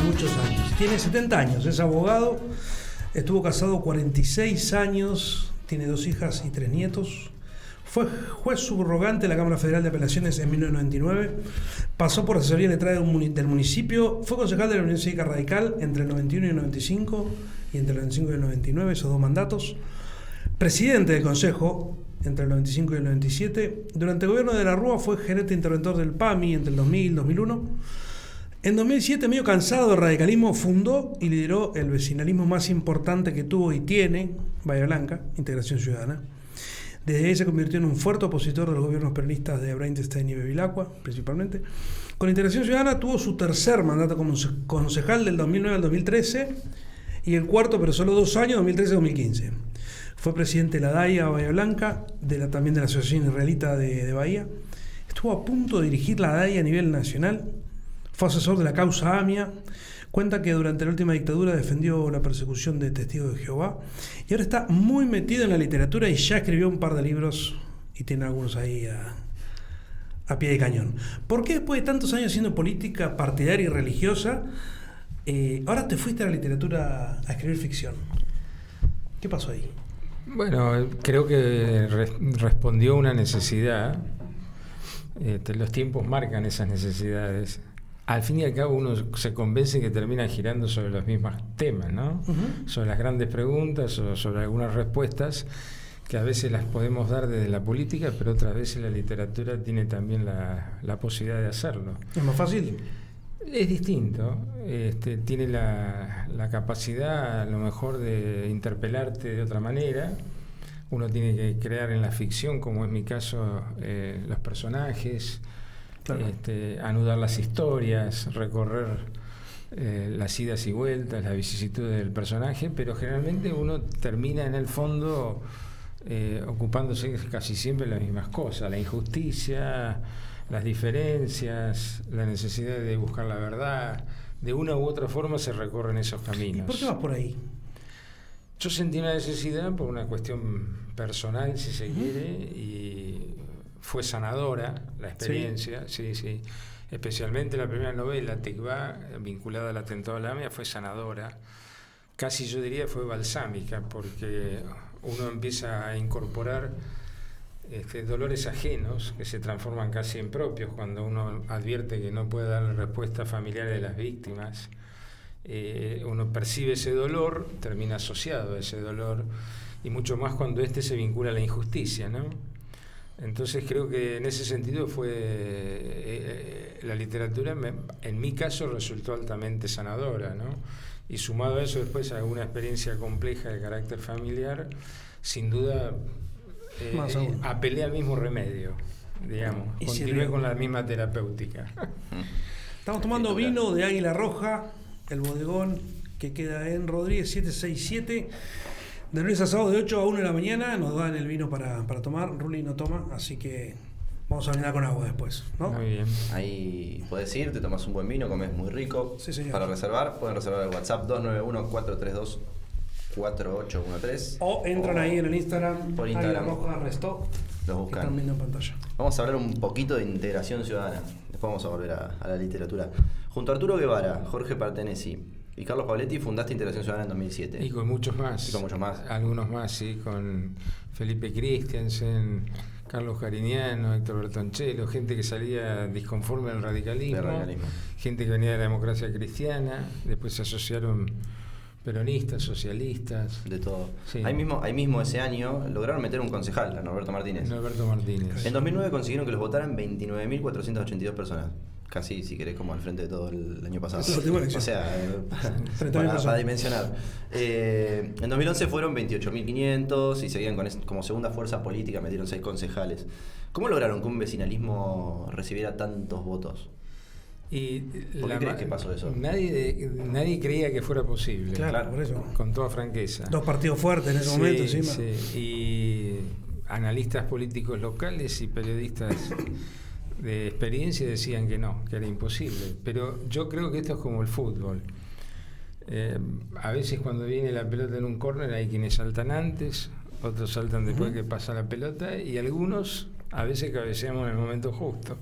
muchos años. Tiene 70 años, es abogado, estuvo casado 46 años, tiene 2 hijas y 3 nietos. Fue juez subrogante de la Cámara Federal de Apelaciones en 1999. Pasó por asesoría letrada del municipio. Fue concejal de la Unión Cívica Radical entre el 91 y el 95 y entre el 95 y el 99, esos 2 mandatos. Presidente del Consejo entre el 95 y el 97. Durante el gobierno de la Rúa fue gerente interventor del PAMI entre el 2000 y el 2001. En 2007, medio cansado del radicalismo, fundó y lideró el vecinalismo más importante que tuvo y tiene Bahía Blanca, Integración Ciudadana. Desde ahí se convirtió en un fuerte opositor de los gobiernos peronistas de Brainstein y Bevilacqua, principalmente. Con Integración Ciudadana tuvo su tercer mandato como concejal del 2009 al 2013 y el cuarto, pero solo 2 años, 2013-2015. Fue presidente de la DAIA Bahía Blanca, también de la Asociación Israelita de Bahía. Estuvo a punto de dirigir la DAIA a nivel nacional. Fue asesor de la causa AMIA. Cuenta que durante la última dictadura defendió la persecución de testigos de Jehová y ahora está muy metido en la literatura y ya escribió un par de libros y tiene algunos ahí a pie de cañón. ¿Por qué después de tantos años haciendo política partidaria y religiosa, ahora te fuiste a la literatura a escribir ficción? ¿Qué pasó ahí? Bueno, creo que respondió a una necesidad. Los tiempos marcan esas necesidades. Al fin y al cabo uno se convence que termina girando sobre los mismos temas, ¿no? Uh-huh. Sobre las grandes preguntas o sobre algunas respuestas que a veces las podemos dar desde la política, pero otras veces la literatura tiene también la posibilidad de hacerlo. ¿Es más fácil? Es distinto. Tiene la capacidad a lo mejor de interpelarte de otra manera. Uno tiene que crear en la ficción, como es mi caso, los personajes. Claro. Anudar las historias, recorrer las idas y vueltas, las vicisitudes del personaje, pero generalmente uno termina en el fondo ocupándose casi siempre de las mismas cosas: la injusticia, las diferencias, la necesidad de buscar la verdad. De una u otra forma se recorren esos caminos. ¿Y por qué vas por ahí? Yo sentí una necesidad por una cuestión personal, si se quiere, y fue sanadora la experiencia, sí. Especialmente la primera novela, Tikvá, vinculada al atentado a la AMIA, fue sanadora. Casi yo diría fue balsámica, porque uno empieza a incorporar dolores ajenos que se transforman casi en propios cuando uno advierte que no puede dar respuesta familiar de las víctimas. Uno percibe ese dolor, termina asociado a ese dolor, y mucho más cuando se vincula a la injusticia, ¿no? Entonces creo que en ese sentido la literatura, en mi caso, resultó altamente sanadora, ¿no? Y sumado a eso después a alguna experiencia compleja de carácter familiar, sin duda apelé al mismo remedio, digamos, continué con la misma terapéutica. Estamos tomando vino de Águila Roja, el bodegón que queda en Rodríguez 767. De lunes a sábado de 8 a 1 de la mañana nos dan el vino para tomar. Ruli no toma, así que vamos a brindar con agua después, ¿no? Muy bien. Ahí puedes ir, te tomas un buen vino, comes muy rico. Sí, señor. Para reservar, pueden reservar el WhatsApp 291-432-4813. O entran ahí en el Instagram, por Instagram. Águila Roja Restó. Los buscan. Están viendo en pantalla. Vamos a hablar un poquito de integración ciudadana. Después vamos a volver a la literatura. Junto a Arturo Guevara, Jorge Partenesi y Carlos Pavletti fundaste Integración Ciudadana en 2007. Y con muchos más. Algunos más, sí, con Felipe Christiansen, Carlos Cariñano, Héctor Bertoncello, gente que salía disconforme al radicalismo, gente que venía de la democracia cristiana, después se asociaron peronistas, socialistas. De todo. Sí. Ahí mismo ese año lograron meter un concejal, a Norberto Martínez. En 2009 consiguieron que los votaran 29.482 personas. Casi, si querés, como al frente de todo el año pasado. O sea, para dimensionar. En 2011 fueron 28.500 y seguían como segunda fuerza política, metieron 6 concejales. ¿Cómo lograron que un vecinalismo recibiera tantos votos? ¿Por qué crees que pasó eso? Nadie creía que fuera posible. Claro, por eso. Con toda franqueza. 2 partidos fuertes en ese momento encima. Sí. Y analistas políticos locales y periodistas de experiencia decían que no, que era imposible. Pero yo creo que esto es como el fútbol. A veces cuando viene la pelota en un córner hay quienes saltan antes, otros saltan después que pasa la pelota, y algunos a veces cabeceamos en el momento justo.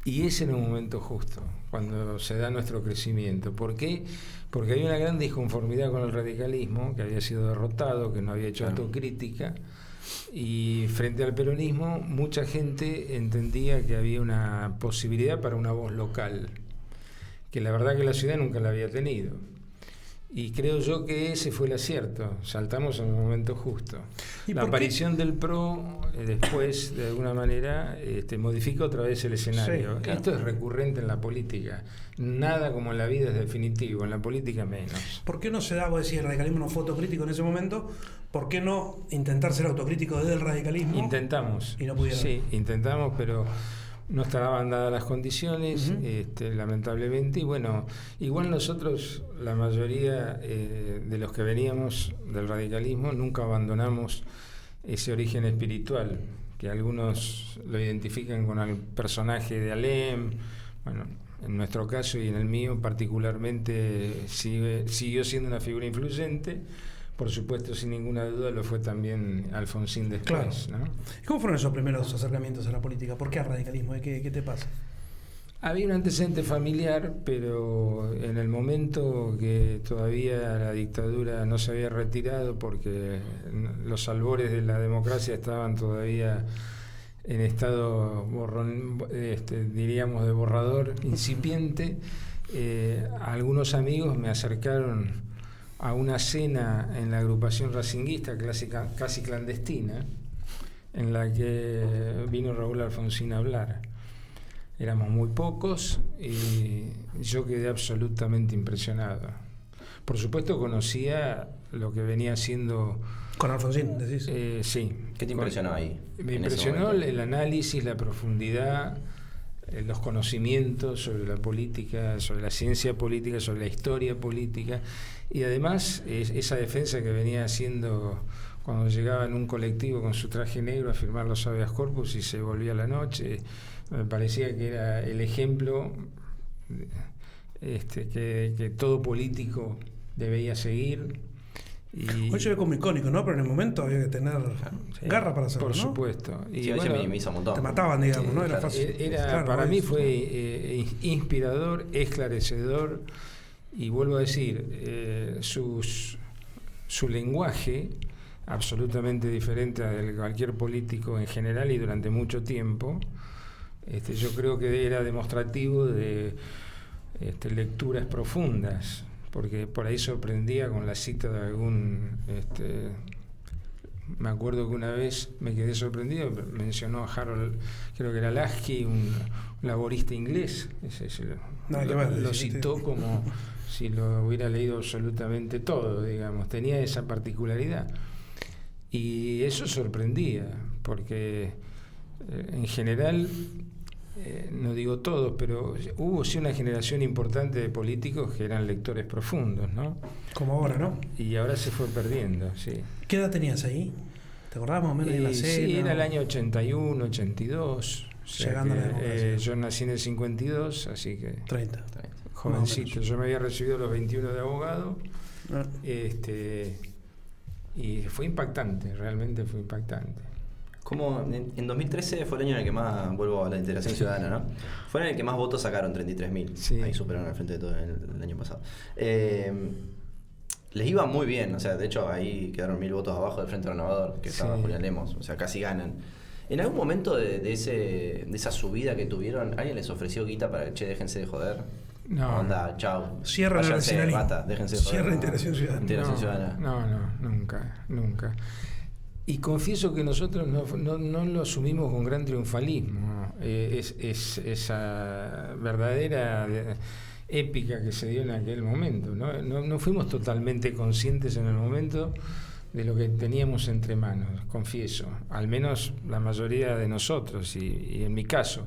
Y es en un momento justo, cuando se da nuestro crecimiento. ¿Por qué? Porque había una gran disconformidad con el radicalismo, que había sido derrotado, que no había hecho autocrítica, y frente al peronismo mucha gente entendía que había una posibilidad para una voz local, que la verdad que la ciudad nunca la había tenido. Y creo yo que ese fue el acierto, saltamos en el momento justo. La aparición del PRO después, de alguna manera, modifica otra vez el escenario. Sí, claro. Esto es recurrente en la política. Nada como en la vida es definitivo, en la política menos. ¿Por qué no se da, vos decís, el radicalismo no fue autocrítico en ese momento? ¿Por qué no intentar ser autocrítico desde el radicalismo? Intentamos. Y no pudieron. Sí, intentamos, pero no estaban dadas las condiciones, lamentablemente, y bueno, igual nosotros, la mayoría de los que veníamos del radicalismo, nunca abandonamos ese origen espiritual, que algunos lo identifican con el personaje de Alem. Bueno, en nuestro caso y en el mío particularmente siguió siendo una figura influyente. Por supuesto, sin ninguna duda, lo fue también Alfonsín después. Claro. ¿No? ¿Y cómo fueron esos primeros acercamientos a la política? ¿Por qué al radicalismo? ¿Qué te pasa? Había un antecedente familiar, pero en el momento que todavía la dictadura no se había retirado, porque los albores de la democracia estaban todavía en estado diríamos de borrador incipiente, algunos amigos me acercaron a una cena en la agrupación racinguista casi clandestina, en la que vino Raúl Alfonsín a hablar. Éramos muy pocos y yo quedé absolutamente impresionado. Por supuesto conocía lo que venía haciendo... ¿Con Alfonsín, decís? Sí. ¿Qué te impresionó ahí? Me impresionó el análisis, la profundidad, los conocimientos sobre la política, sobre la ciencia política, sobre la historia política, y además esa defensa que venía haciendo cuando llegaba en un colectivo con su traje negro a firmar los habeas corpus y se volvía a la noche. Me parecía que era el ejemplo que todo político debía seguir. Hoy se ve como icónico, ¿no? Pero en el momento había que tener garra para hacerlo, por ¿no? supuesto. Y bueno, me hizo un montón. Te mataban, digamos, ¿no? Era fácil. Claro, para mí fue inspirador, esclarecedor, y vuelvo a decir, su lenguaje, absolutamente diferente al de cualquier político en general y durante mucho tiempo, yo creo que era demostrativo de lecturas profundas, porque por ahí sorprendía con la cita de algún... me acuerdo que una vez me quedé sorprendido, mencionó a Harold, creo que era Lasky, un laborista inglés, lo citó como si lo hubiera leído absolutamente todo, digamos, tenía esa particularidad. Y eso sorprendía, porque en general... no digo todos, pero hubo sí una generación importante de políticos que eran lectores profundos, ¿no? Como ahora, ¿no? Y ahora se fue perdiendo, sí. ¿Qué edad tenías ahí? ¿Te acordás más o menos de la cena? Sí, era el año 81, 82. Llegando a la democracia. Yo nací en el 52, así que... 30. Jovencito. Yo me había recibido a los 21 de abogado. Y fue impactante, realmente fue impactante. Como en 2013 fue el año en el que más, vuelvo a la integración ciudadana, ¿no? Fue en el que más votos sacaron, 33.000. Sí. Ahí superaron al frente de todo el año pasado. Les iba muy bien, o sea, de hecho ahí quedaron 1.000 votos abajo del Frente Renovador, que estaba Julián Lemos, o sea, casi ganan. ¿En algún momento de esa subida que tuvieron, alguien les ofreció guita para que, déjense de joder? No. Onda, chao. Cierra la déjense de joder. Cierra integración ciudadana. No, nunca. Y confieso que nosotros no lo asumimos con gran triunfalismo. Esa verdadera épica que se dio en aquel momento. No fuimos totalmente conscientes en el momento de lo que teníamos entre manos, confieso. Al menos la mayoría de nosotros, y en mi caso.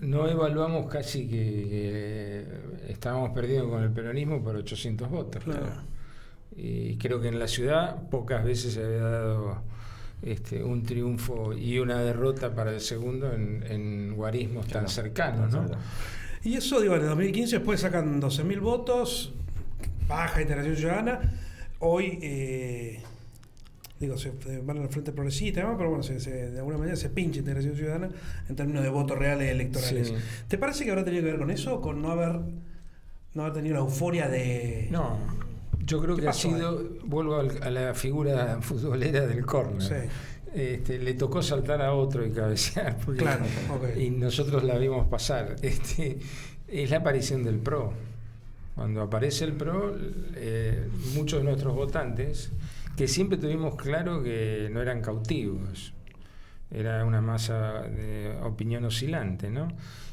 No evaluamos casi que estábamos perdidos con el peronismo por 800 votos. Claro. Y creo que en la ciudad pocas veces se había dado un triunfo y una derrota para el segundo en guarismos tan cercanos, ¿no? Y eso, digo, en el 2015 después sacan 12.000 votos, baja integración ciudadana. Hoy digo, se van al Frente Progresista y demás, pero bueno, de alguna manera se pincha Integración Ciudadana en términos de votos reales electorales. Sí. ¿Te parece que habrá tenido que ver con eso? ¿Con no haber tenido la euforia de...? No, yo creo que ha sido, vuelvo a la figura futbolera del córner. Sí. Le tocó saltar a otro y cabecear, claro, okay. Y nosotros la vimos pasar. Es la aparición del PRO. Cuando aparece el PRO, muchos de nuestros votantes, que siempre tuvimos claro que no eran cautivos, era una masa de opinión oscilante, ¿no?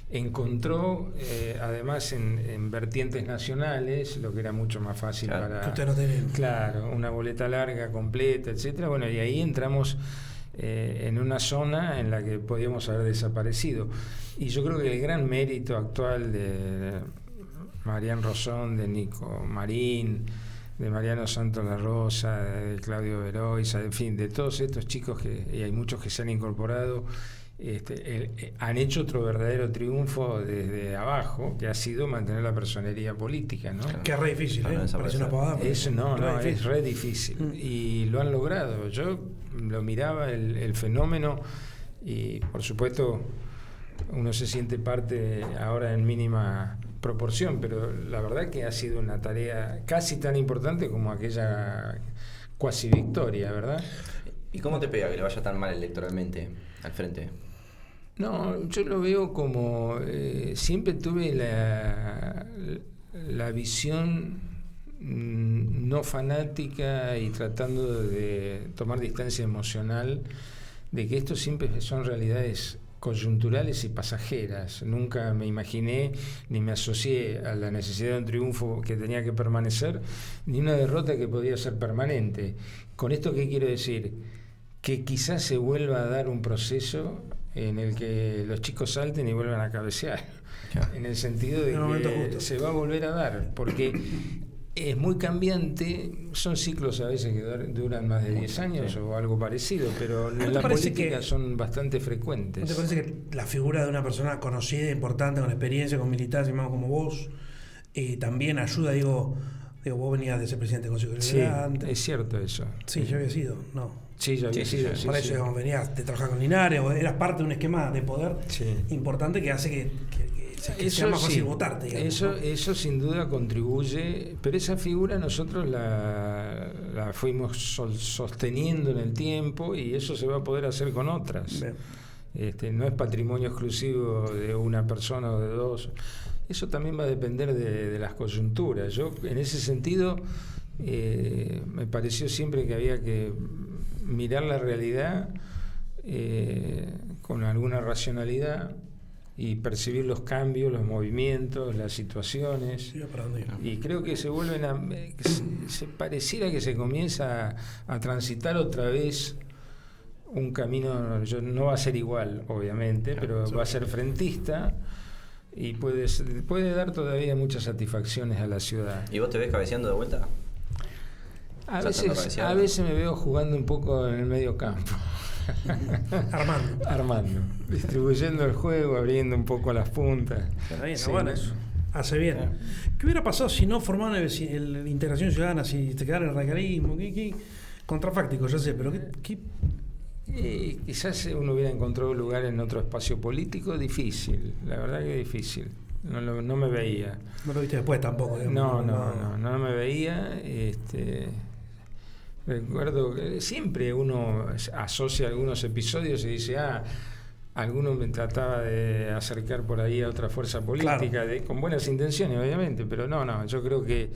Encontró, además en vertientes nacionales, lo que era mucho más fácil para... Que usted no tenía. Claro, una boleta larga, completa, etcétera. Bueno, y ahí entramos en una zona en la que podíamos haber desaparecido. Y yo creo que el gran mérito actual de Marián Rosón, de Nico Marín, de Mariano Santos La Rosa, de Claudio Veroiza, en fin, de todos estos chicos y hay muchos que se han incorporado, han hecho otro verdadero triunfo desde abajo, que ha sido mantener la personería política, ¿no? Que es re difícil, parece una pavada. Es re difícil. Y lo han logrado. Yo lo miraba, el fenómeno, y por supuesto uno se siente parte ahora en mínima proporción, pero la verdad que ha sido una tarea casi tan importante como aquella cuasi victoria, ¿verdad? ¿Y cómo te pega que le vaya tan mal electoralmente al frente? No, yo lo veo como siempre tuve la visión no fanática y tratando de tomar distancia emocional de que esto siempre son realidades coyunturales y pasajeras. Nunca me imaginé ni me asocié a la necesidad de un triunfo que tenía que permanecer, ni una derrota que podía ser permanente. ¿Con esto qué quiero decir? Que quizás se vuelva a dar un proceso en el que los chicos salten y vuelvan a cabecear, en el sentido de que se va a volver a dar, porque es muy cambiante, son ciclos a veces que duran más de 10 años o algo parecido, pero en la política son bastante frecuentes. ¿No te parece que la figura de una persona conocida, importante, con experiencia, con militancia, como vos, también ayuda, digo, vos venías de ser presidente del Consejo General? Sí, es cierto eso. Sí, ya había sido, ¿no? Sí, ya había sido. Por eso, digamos, venías de trabajar con Linares, o eras parte de un esquema de poder importante que hace que sea más fácil votarte, digamos, eso sin duda contribuye, pero esa figura nosotros la fuimos sosteniendo en el tiempo y eso se va a poder hacer con otras. No es patrimonio exclusivo de una persona o de dos. Eso también va a depender de las coyunturas. Yo, en ese sentido, me pareció siempre que había que mirar la realidad con alguna racionalidad y percibir los cambios, los movimientos, las situaciones. Y creo que se pareciera que se comienza a transitar otra vez un camino, no va a ser igual, obviamente, pero va a ser frentista y puede dar todavía muchas satisfacciones a la ciudad. ¿Y vos te ves cabeceando de vuelta? A veces me veo jugando un poco en el medio campo. Armando, distribuyendo el juego, abriendo un poco las puntas. Bien, bueno, eso hace bien. ¿Qué hubiera pasado si no formaban la Integración Ciudadana, si te quedara el radicalismo? ¿Qué contrafáctico, ya sé, pero quizás uno hubiera encontrado un lugar en otro espacio político difícil, la verdad que difícil. No me veía. No lo viste después tampoco, digamos. No me veía. Recuerdo que siempre uno asocia algunos episodios y dice, alguno me trataba de acercar por ahí a otra fuerza política, claro, con buenas intenciones, obviamente, pero no, yo creo que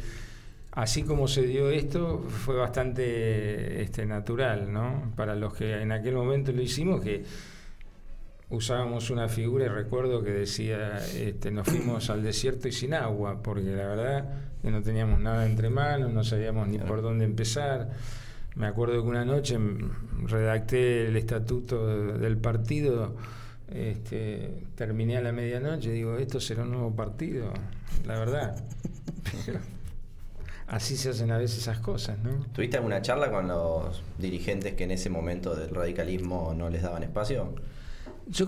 así como se dio esto, fue bastante natural, ¿no? Para los que en aquel momento lo hicimos, que usábamos una figura, y recuerdo que decía, nos fuimos al desierto y sin agua, porque la verdad que no teníamos nada entre manos, no sabíamos ni por dónde empezar. Me acuerdo que una noche redacté el estatuto del partido, terminé a la medianoche y digo, ¿esto será un nuevo partido? La verdad. Pero así se hacen a veces esas cosas, ¿no? ¿Tuviste alguna charla con los dirigentes que en ese momento del radicalismo no les daban espacio?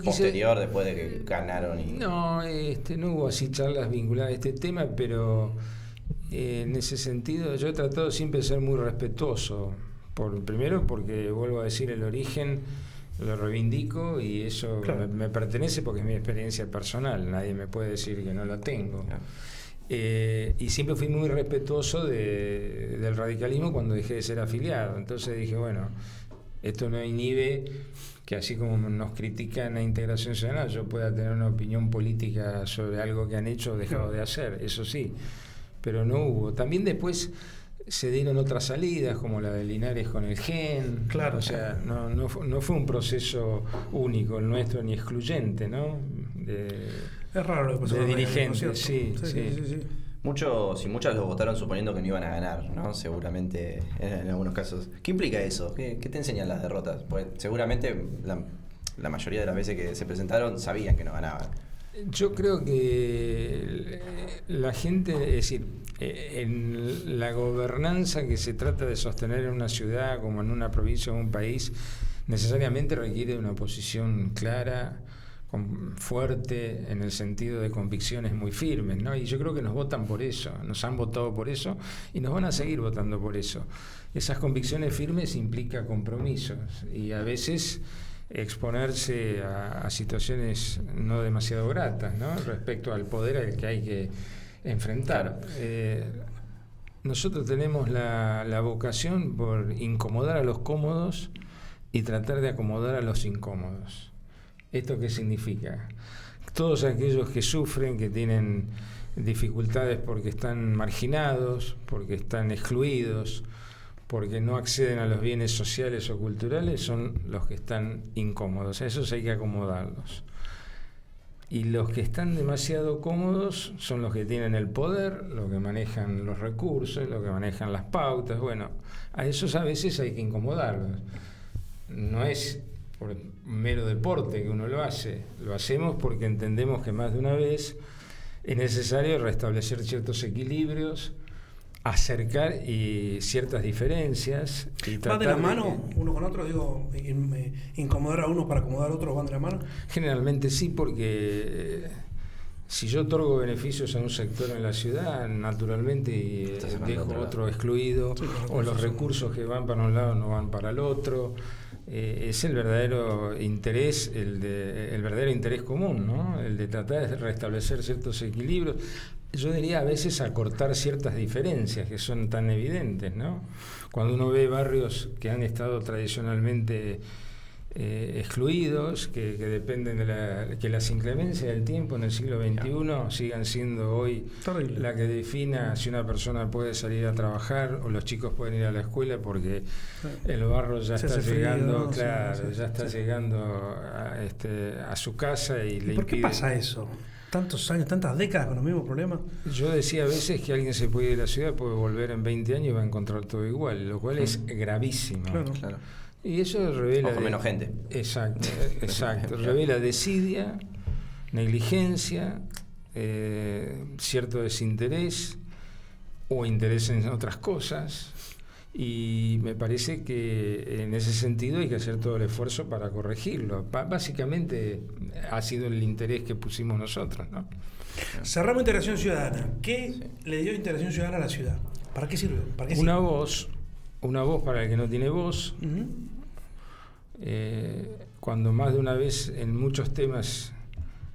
Posterior, después de que ganaron y... No, no hubo así charlas vinculadas a este tema, pero en ese sentido yo he tratado siempre de ser muy respetuoso, Primero porque, vuelvo a decir, el origen lo reivindico y eso me pertenece porque es mi experiencia personal, nadie me puede decir que no la tengo. Y siempre fui muy respetuoso del radicalismo cuando dejé de ser afiliado. Entonces dije, bueno, esto no inhibe que así como nos critican a Integración Ciudadana, yo pueda tener una opinión política sobre algo que han hecho o dejado de hacer, eso sí, pero no hubo. También después se dieron otras salidas, como la de Linares con el GEN. Claro. O sea, no fue un proceso único el nuestro, ni excluyente, ¿no? Es raro lo que pasó de dirigentes, ¿no? sí. Muchos y muchas lo votaron suponiendo que no iban a ganar, ¿no? Seguramente en algunos casos. ¿Qué implica eso? ¿Qué te enseñan las derrotas? Pues seguramente la mayoría de las veces que se presentaron sabían que no ganaban. Yo creo que la gente, es decir, en la gobernanza que se trata de sostener en una ciudad como en una provincia o un país, necesariamente requiere una posición clara, fuerte, en el sentido de convicciones muy firmes, ¿no? Y yo creo que nos votan por eso, nos han votado por eso y nos van a seguir votando por eso. Esas convicciones firmes implican compromisos y a veces exponerse a situaciones no demasiado gratas, ¿no? Respecto al poder al que hay que enfrentar. Nosotros tenemos la vocación por incomodar a los cómodos y tratar de acomodar a los incómodos. ¿Esto qué significa? Todos aquellos que sufren, que tienen dificultades porque están marginados, porque están excluidos, porque no acceden a los bienes sociales o culturales, son los que están incómodos. A esos hay que acomodarlos. Y los que están demasiado cómodos son los que tienen el poder, los que manejan los recursos, los que manejan las pautas. Bueno, a esos a veces hay que incomodarlos. No es por mero deporte que uno lo hace, lo hacemos porque entendemos que más de una vez es necesario restablecer ciertos equilibrios, acercar ciertas diferencias y tratar. ¿Van de la mano uno con otro? Digo, incomodar a uno para acomodar a otro, ¿van de la mano? Generalmente sí, porque si yo otorgo beneficios a un sector en la ciudad, naturalmente dejo otro excluido, o los recursos que van para un lado no van para el otro. Es el verdadero interés, el verdadero interés común, ¿no? El de tratar de restablecer ciertos equilibrios. Yo diría a veces acortar ciertas diferencias que son tan evidentes, ¿no? Cuando uno ve barrios que han estado tradicionalmente excluidos, que dependen de que las inclemencias del tiempo en el siglo XXI sigan siendo hoy la que defina si una persona puede salir a trabajar o los chicos pueden ir a la escuela, porque el barro ya está llegando, llegando a su casa y le impide. ¿Por qué pasa eso? Tantos años, tantas décadas con los mismos problemas. Yo decía a veces que alguien se puede ir de la ciudad, puede volver en 20 años y va a encontrar todo igual, lo cual es gravísimo. Claro. Y eso revela... O con menos gente. Exacto. Revela desidia, negligencia, cierto desinterés o interés en otras cosas. Y me parece que en ese sentido hay que hacer todo el esfuerzo para corregirlo. Básicamente ha sido el interés que pusimos nosotros, ¿no? Cerramos Integración Ciudadana. ¿Qué le dio Integración Ciudadana a la ciudad? ¿Para qué sirve? Una voz para el que no tiene voz. Cuando más de una vez en muchos temas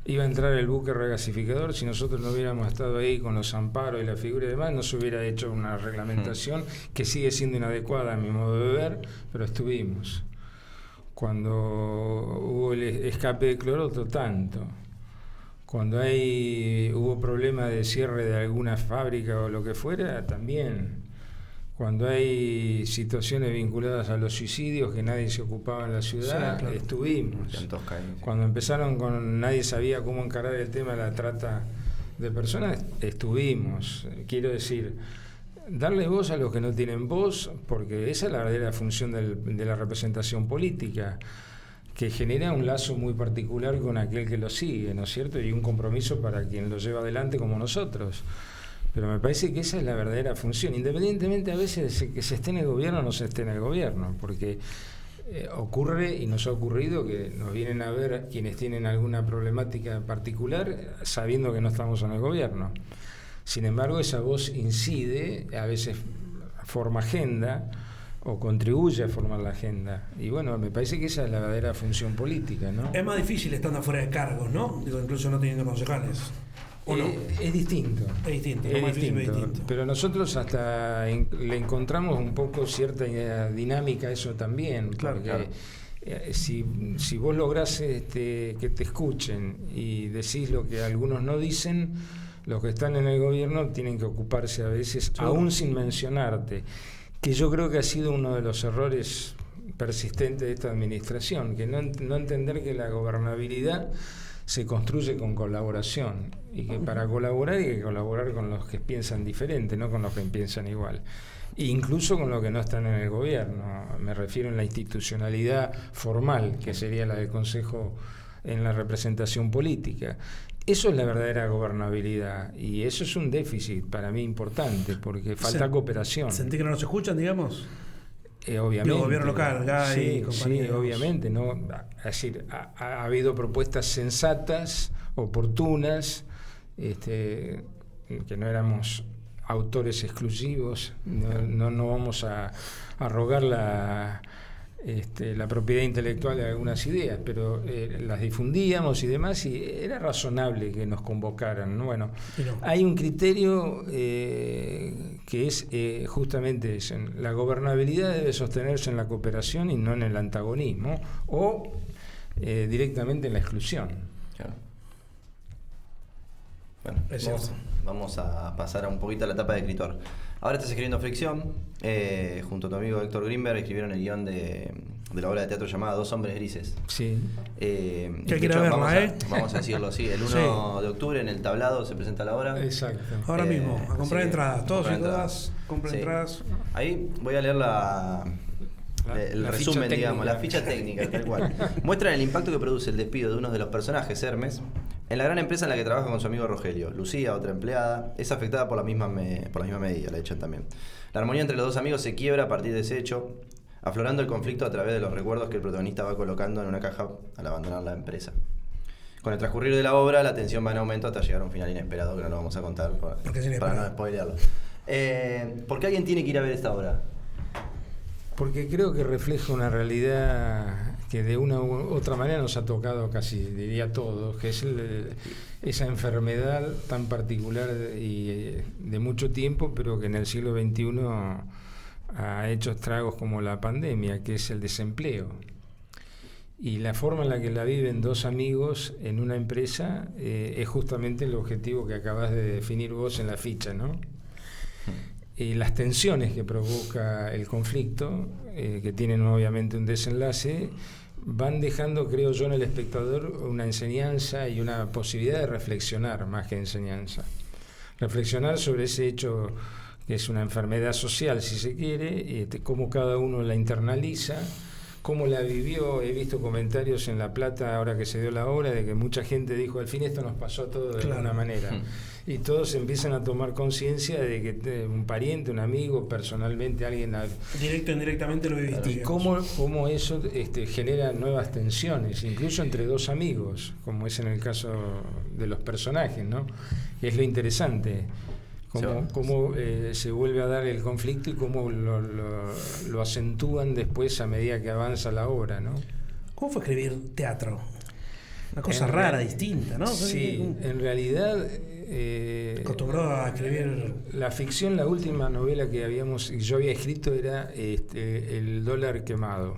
iba a entrar el buque regasificador, si nosotros no hubiéramos estado ahí con los amparos y la figura y demás, no se hubiera hecho una reglamentación que sigue siendo inadecuada a mi modo de ver, pero estuvimos. Cuando hubo el escape de cloroto, tanto. Cuando hubo problema de cierre de alguna fábrica o lo que fuera, también. Cuando hay situaciones vinculadas a los suicidios que nadie se ocupaba en la ciudad, estuvimos. Cuando empezaron con nadie sabía cómo encarar el tema de la trata de personas, estuvimos. Quiero decir, darle voz a los que no tienen voz, porque esa es la verdadera función de la representación política, que genera un lazo muy particular con aquel que lo sigue, ¿no es cierto? Y un compromiso para quien lo lleva adelante como nosotros. Pero me parece que esa es la verdadera función, independientemente a veces de que se esté en el gobierno o no se esté en el gobierno, porque ocurre y nos ha ocurrido que nos vienen a ver quienes tienen alguna problemática particular sabiendo que no estamos en el gobierno. Sin embargo, esa voz incide, a veces forma agenda, o contribuye a formar la agenda. Y bueno, me parece que esa es la verdadera función política, ¿no? Es más difícil estando afuera de cargos, ¿no? Digo, incluso no teniendo concejales. ¿O no? Es distinto. Es distinto. Pero nosotros hasta le encontramos un poco cierta dinámica a eso también. Claro, porque claro. Si vos lográs que te escuchen y decís lo que algunos no dicen, los que están en el gobierno tienen que ocuparse a veces, aún sin mencionarte, que yo creo que ha sido uno de los errores persistentes de esta administración, que no entender que la gobernabilidad se construye con colaboración, y que para colaborar hay que colaborar con los que piensan diferente, no con los que piensan igual. E incluso con los que no están en el gobierno. Me refiero en la institucionalidad formal, que sería la del Consejo en la representación política. Eso es la verdadera gobernabilidad, y eso es un déficit para mí importante, porque falta cooperación. ¿Sentí que no nos escuchan, digamos? Obviamente. El gobierno local, GAI, sí, obviamente. ¿No? Es decir, ha habido propuestas sensatas, oportunas, que no éramos autores exclusivos, no vamos a rogar la propiedad intelectual de algunas ideas, pero las difundíamos y demás, y era razonable que nos convocaran, ¿no? Bueno, hay un criterio que es justamente eso: la gobernabilidad debe sostenerse en la cooperación y no en el antagonismo o directamente en la exclusión. Claro. Bueno, vamos a pasar un poquito a la etapa de escritor. Ahora estás escribiendo Fricción, junto a tu amigo Héctor Grimberg escribieron el guión de la obra de teatro llamada Dos hombres grises. Sí. Que quiera verla, vamos a decirlo así, el 1 de octubre en el Tablado se presenta la obra. Exacto. Ahora mismo, a comprar entradas, todos y todas compren entradas. Ahí voy a leer el resumen, digamos, la ficha técnica, tal cual. Muestran el impacto que produce el despido de uno de los personajes, Hermes, en la gran empresa en la que trabaja con su amigo Rogelio. Lucía, otra empleada, es afectada por la misma medida, la echan también. La armonía entre los dos amigos se quiebra a partir de ese hecho, aflorando el conflicto a través de los recuerdos que el protagonista va colocando en una caja al abandonar la empresa. Con el transcurrir de la obra, la tensión va en aumento hasta llegar a un final inesperado que no lo vamos a contar para no spoilearlo. ¿Por qué alguien tiene que ir a ver esta obra? Porque creo que refleja una realidad que de una u otra manera nos ha tocado casi, diría a todos, que es esa enfermedad tan particular y de mucho tiempo, pero que en el siglo XXI ha hecho estragos como la pandemia, que es el desempleo. Y la forma en la que la viven dos amigos en una empresa es justamente el objetivo que acabas de definir vos en la ficha, ¿no? Las tensiones que provoca el conflicto, que tienen obviamente un desenlace, van dejando, creo yo, en el espectador una enseñanza y una posibilidad de reflexionar más que enseñanza. Reflexionar sobre ese hecho que es una enfermedad social, si se quiere, cómo cada uno la internaliza, cómo la vivió. He visto comentarios en La Plata, ahora que se dio la obra, de que mucha gente dijo, al fin esto nos pasó a todos de alguna manera. Y todos empiezan a tomar conciencia de que un pariente, un amigo, personalmente alguien... Directo o indirectamente lo viviste. Y cómo eso genera nuevas tensiones, incluso entre dos amigos, como es en el caso de los personajes, ¿no? Es lo interesante. Cómo se vuelve a dar el conflicto y cómo lo acentúan después a medida que avanza la obra, ¿no? ¿Cómo fue escribir teatro? Una cosa rara, distinta, ¿no? Sí, en realidad... acostumbrado a escribir... La ficción, la última novela que yo había escrito era El dólar quemado.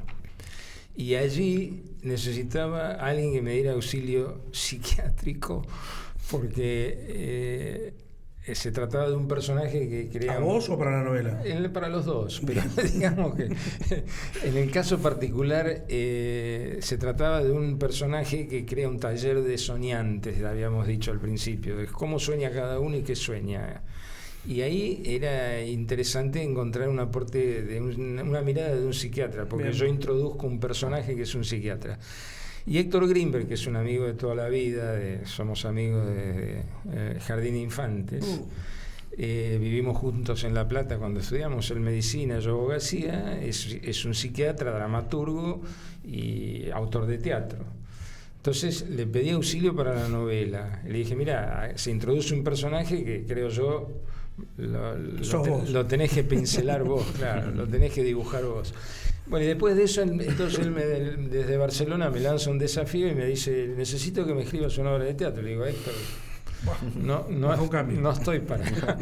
Y allí necesitaba alguien que me diera auxilio psiquiátrico, porque... se trataba de un personaje que crea... ¿A vos o para la novela? Para los dos, pero digamos que en el caso particular se trataba de un personaje que crea un taller de soñantes, habíamos dicho al principio, de cómo sueña cada uno y qué sueña. Y ahí era interesante encontrar un aporte de una mirada de un psiquiatra, porque yo introduzco un personaje que es un psiquiatra. Y Héctor Grimberg, que es un amigo de toda la vida, somos amigos de Jardín de Infantes, vivimos juntos en La Plata cuando estudiamos en medicina, yo abogacía, es un psiquiatra, dramaturgo y autor de teatro. Entonces le pedí auxilio para la novela. Le dije, mira, se introduce un personaje que creo yo lo tenés que pincelar vos, claro, lo tenés que dibujar vos. Bueno, y después de eso, entonces él desde Barcelona me lanza un desafío y me dice, necesito que me escribas una obra de teatro. Le digo, Héctor, no estoy para nada.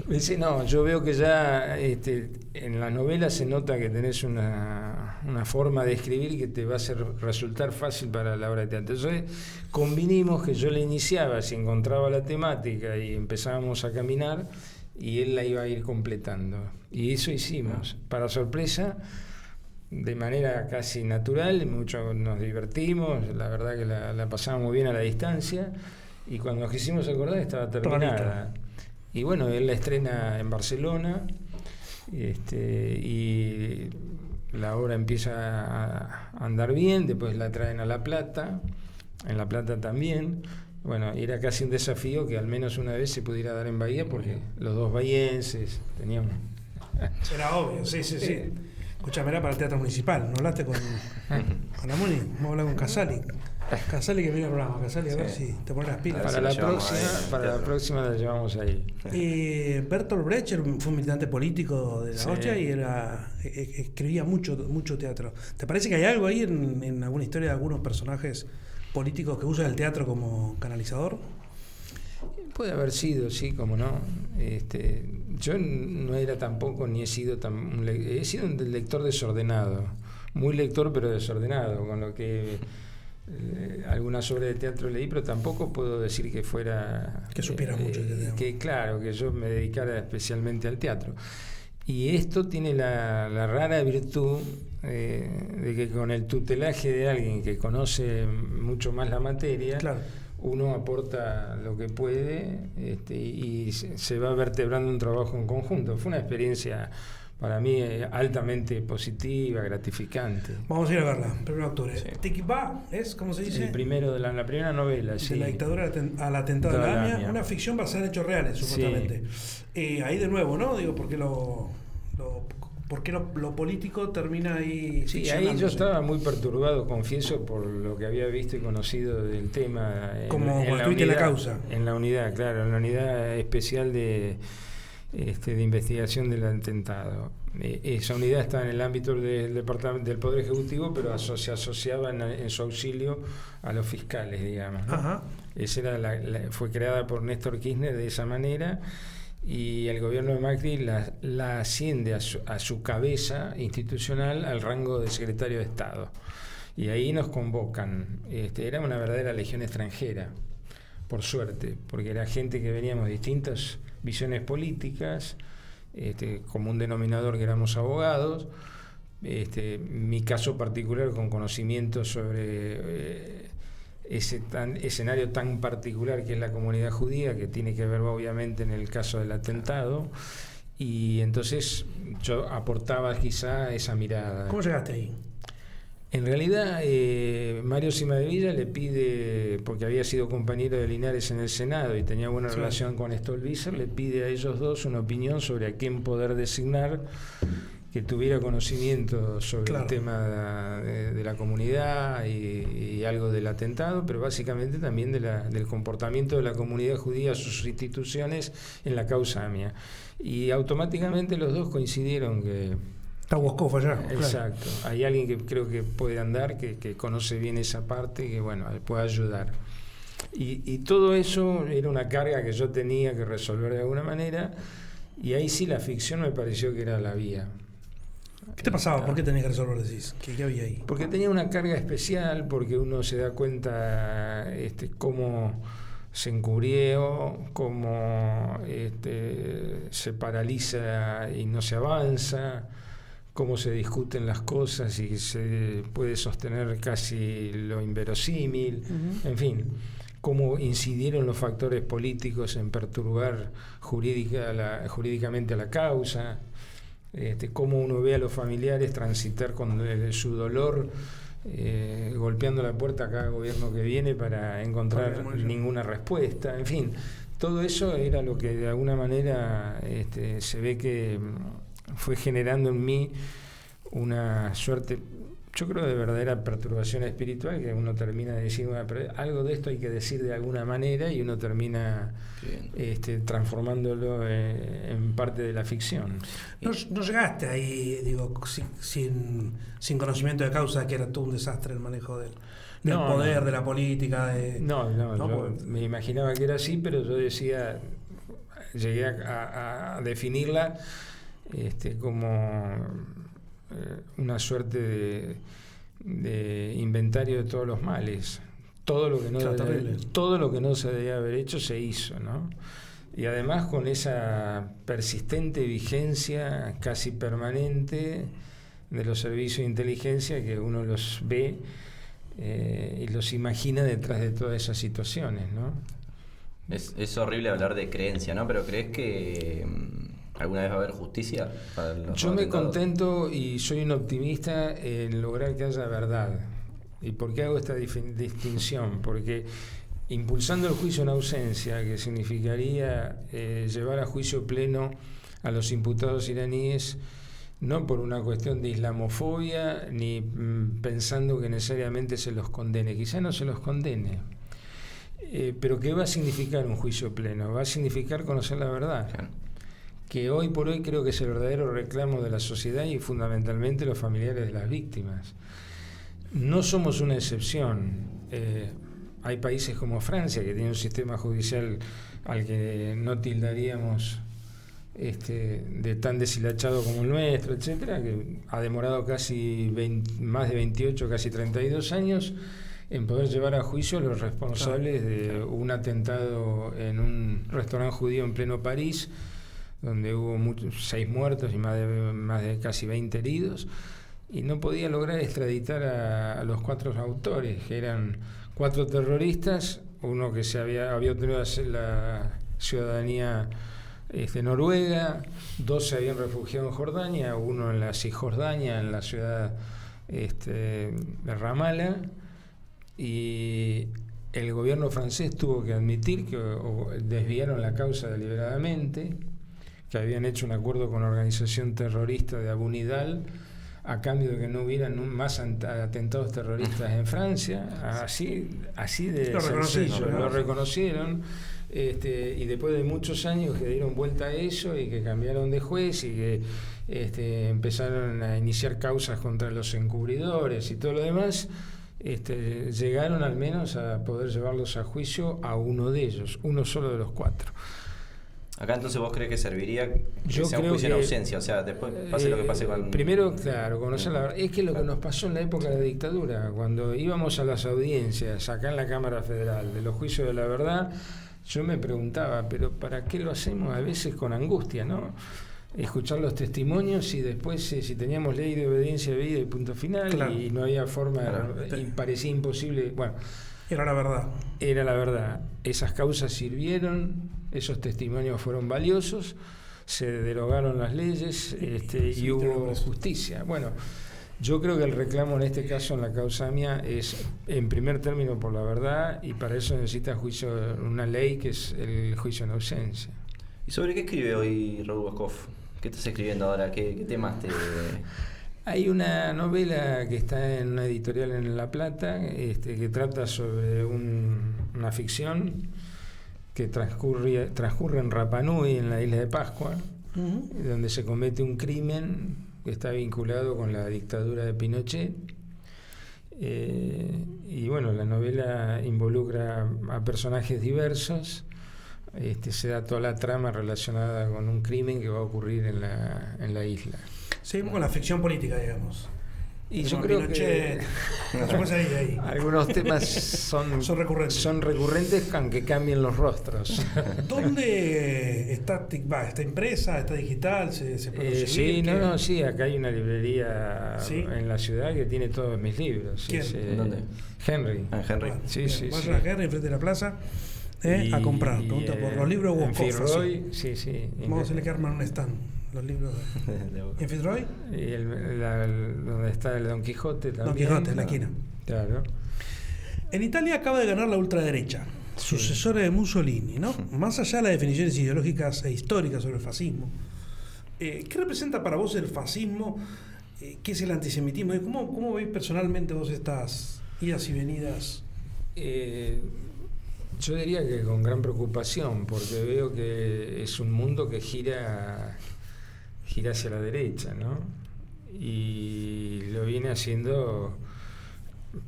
Me dice, no, yo veo que ya en la novela se nota que tenés una forma de escribir que te va a resultar fácil para la obra de teatro. Entonces convinimos que yo le iniciaba, si encontraba la temática y empezábamos a caminar, y él la iba a ir completando. Y eso hicimos. Para sorpresa, de manera casi natural, mucho nos divertimos, la verdad que la pasamos muy bien a la distancia, y cuando nos quisimos acordar estaba terminada. Y bueno, él la estrena en Barcelona, y la obra empieza a andar bien, después la traen a La Plata, en La Plata también. Bueno, era casi un desafío que al menos una vez se pudiera dar en Bahía, porque los dos bahienses teníamos... Era obvio, sí. Escuchame, era para el Teatro Municipal, ¿no hablaste con Amuni? Vamos a hablar con Casali. Casali que viene al programa, Casali, a ver si te pones las pilas. Para la próxima la llevamos ahí. Bertolt Brecht fue un militante político de la Hocha y escribía mucho teatro. ¿Te parece que hay algo ahí en alguna historia de algunos personajes políticos que usan el teatro como canalizador? Puede haber sido, sí, como no. Yo no era tampoco, ni he sido he sido un lector desordenado, muy lector pero desordenado, con lo que algunas obras de teatro leí, pero tampoco puedo decir que fuera... Que supiera mucho. Claro, que yo me dedicara especialmente al teatro. Y esto tiene la rara virtud de que con el tutelaje de alguien que conoce mucho más la materia, claro, uno aporta lo que puede, y se va vertebrando un trabajo en conjunto. Fue una experiencia para mí altamente positiva, gratificante. Vamos a ir a verla, 1 de octubre. Sí. Tikvah es, ¿cómo se dice? El primero de la primera novela, de la dictadura al atentado de la AMIA, una ficción basada en hechos reales, supuestamente. Sí. Ahí de nuevo, ¿no? Digo, porque lo político termina ahí. Sí, ahí yo estaba muy perturbado, confieso, por lo que había visto y conocido del tema. Como cuando estuviste en la causa. En la unidad, claro, en la unidad especial de investigación del atentado. Esa unidad está en el ámbito del departamento del Poder Ejecutivo, pero se asociaba en su auxilio a los fiscales, digamos, ¿no? Ajá. Esa era fue creada por Néstor Kirchner de esa manera, y el gobierno de Macri la asciende a su cabeza institucional al rango de secretario de Estado. Y ahí nos convocan. Era una verdadera legión extranjera, por suerte, porque era gente que veníamos de distintas visiones políticas, como un denominador que éramos abogados, mi caso particular con conocimientos sobre ese escenario tan particular que es la comunidad judía, que tiene que ver obviamente en el caso del atentado, y entonces yo aportaba quizá esa mirada. ¿Cómo llegaste ahí? En realidad, Mario Cimadevilla le pide, porque había sido compañero de Linares en el Senado y tenía buena relación con Stolbizer, le pide a ellos dos una opinión sobre a quién poder designar que tuviera conocimiento sobre el tema de la comunidad y algo del atentado, pero básicamente también del comportamiento de la comunidad judía, sus instituciones en la causa AMIA. Y automáticamente los dos coincidieron que... Está Woskov allá. Exacto. Claro. Hay alguien que creo que puede andar, que conoce bien esa parte y que, bueno, puede ayudar. Y todo eso era una carga que yo tenía que resolver de alguna manera, y ahí sí la ficción me pareció que era la vía. ¿Qué te pasaba? ¿Por qué tenías que resolver, decís? ¿Qué había ahí? Porque tenía una carga especial, porque uno se da cuenta cómo se encubrió, cómo se paraliza y no se avanza, cómo se discuten las cosas y se puede sostener casi lo inverosímil, en fin, cómo incidieron los factores políticos en perturbar jurídicamente a la causa, cómo uno ve a los familiares transitar con su dolor, golpeando la puerta a cada gobierno que viene para encontrar ninguna respuesta, en fin, todo eso era lo que de alguna manera se ve que fue generando en mí una suerte, yo creo de verdadera perturbación espiritual, que uno termina de decir, bueno, pero algo de esto hay que decir de alguna manera, y uno termina transformándolo en parte de la ficción. No llegaste ahí, digo, sin conocimiento de causa, que era todo un desastre el manejo del poder, de la política. Yo me imaginaba que era así, pero yo decía, llegué a definirla como una suerte de inventario de todos los males. Todo lo que no se debía haber hecho se hizo, ¿no? Y además con esa persistente vigencia casi permanente de los servicios de inteligencia, que uno los ve y los imagina detrás de todas esas situaciones, ¿no? Es horrible hablar de creencia, ¿no? Pero ¿crees que alguna vez va a haber justicia para los Yo me atentados? contento y soy un optimista en lograr que haya verdad. ¿Y por qué hago esta distinción? Porque impulsando el juicio en ausencia, que significaría llevar a juicio pleno a los imputados iraníes, no por una cuestión de islamofobia, ni pensando que necesariamente se los condene. Quizá no se los condene. Pero ¿qué va a significar un juicio pleno? Va a significar conocer la verdad. Claro. Que hoy por hoy creo que es el verdadero reclamo de la sociedad y fundamentalmente los familiares de las víctimas. No somos una excepción. Hay países como Francia, que tiene un sistema judicial al que no tildaríamos de tan deshilachado como el nuestro, etcétera, que ha demorado casi más de 28, casi 32 años en poder llevar a juicio a los responsables de un atentado en un restaurante judío en pleno París, donde hubo 6 muertos y más de casi 20 heridos, y no podía lograr extraditar a los 4 autores, que eran 4 terroristas, uno que había obtenido la ciudadanía noruega, 2 se habían refugiado en Jordania, uno en la Cisjordania, en la ciudad de Ramallah, y el gobierno francés tuvo que admitir que desviaron la causa deliberadamente, que habían hecho un acuerdo con la organización terrorista de Abu Nidal a cambio de que no hubieran más atentados terroristas en Francia. Así de sencillo, lo reconocieron, y después de muchos años que dieron vuelta a eso y que cambiaron de juez y que empezaron a iniciar causas contra los encubridores y todo lo demás, llegaron al menos a poder llevarlos a juicio a uno de ellos, uno solo de los 4. Acá entonces vos crees que serviría que sea un juicio en ausencia, o sea, después pase lo que pase con... Primero, claro, conocer la verdad. Es que lo que nos pasó en la época de la dictadura, cuando íbamos a las audiencias acá en la Cámara Federal de los juicios de la verdad, yo me preguntaba, pero ¿para qué lo hacemos? A veces con angustia, ¿no? Escuchar los testimonios y después si teníamos ley de obediencia debida y punto final, claro, y no había forma, y parecía imposible. Bueno, era la verdad. Era la verdad. Esas causas sirvieron, esos testimonios fueron valiosos, se derogaron las leyes y hubo justicia. Bueno, yo creo que el reclamo en este caso, en la causa mía, es en primer término por la verdad, y para eso necesita una ley que es el juicio en ausencia. ¿Y sobre qué escribe hoy Raúl Boscoff? ¿Qué estás escribiendo ahora? ¿Qué temas te...? Hay una novela que está en una editorial en La Plata, que trata sobre una ficción que transcurre en Rapa Nui, en la isla de Pascua, donde se comete un crimen que está vinculado con la dictadura de Pinochet. Y bueno, la novela involucra a personajes diversos. Se da toda la trama relacionada con un crimen que va a ocurrir en la isla. Seguimos con la ficción política, digamos. Y yo creo Pinochet, que ahí. Algunos temas son recurrentes, aunque cambien los rostros. ¿Dónde está impresa, está digital? ¿Se puede conseguir? Sí, acá hay una librería en la ciudad que tiene todos mis libros. ¿Quién? ¿Dónde? Henry. Henry. Sí. Vayan a Henry, enfrente de la plaza, a comprar. Pregunta por los libros de Boscoff. En Fitzroy, sí. Vamos a hacerle que arman un stand. Los libros ¿En Fitzroy? Y donde está el Don Quijote también. Don Quijote, en la esquina. Claro. En Italia acaba de ganar la ultraderecha, sucesora de Mussolini, ¿no? Más allá de las definiciones ideológicas e históricas sobre el fascismo, ¿qué representa para vos el fascismo ¿qué es el antisemitismo? ¿Y cómo veis personalmente vos estas idas y venidas? Yo diría que con gran preocupación, porque veo que es un mundo que gira hacia la derecha, ¿no? Y lo viene haciendo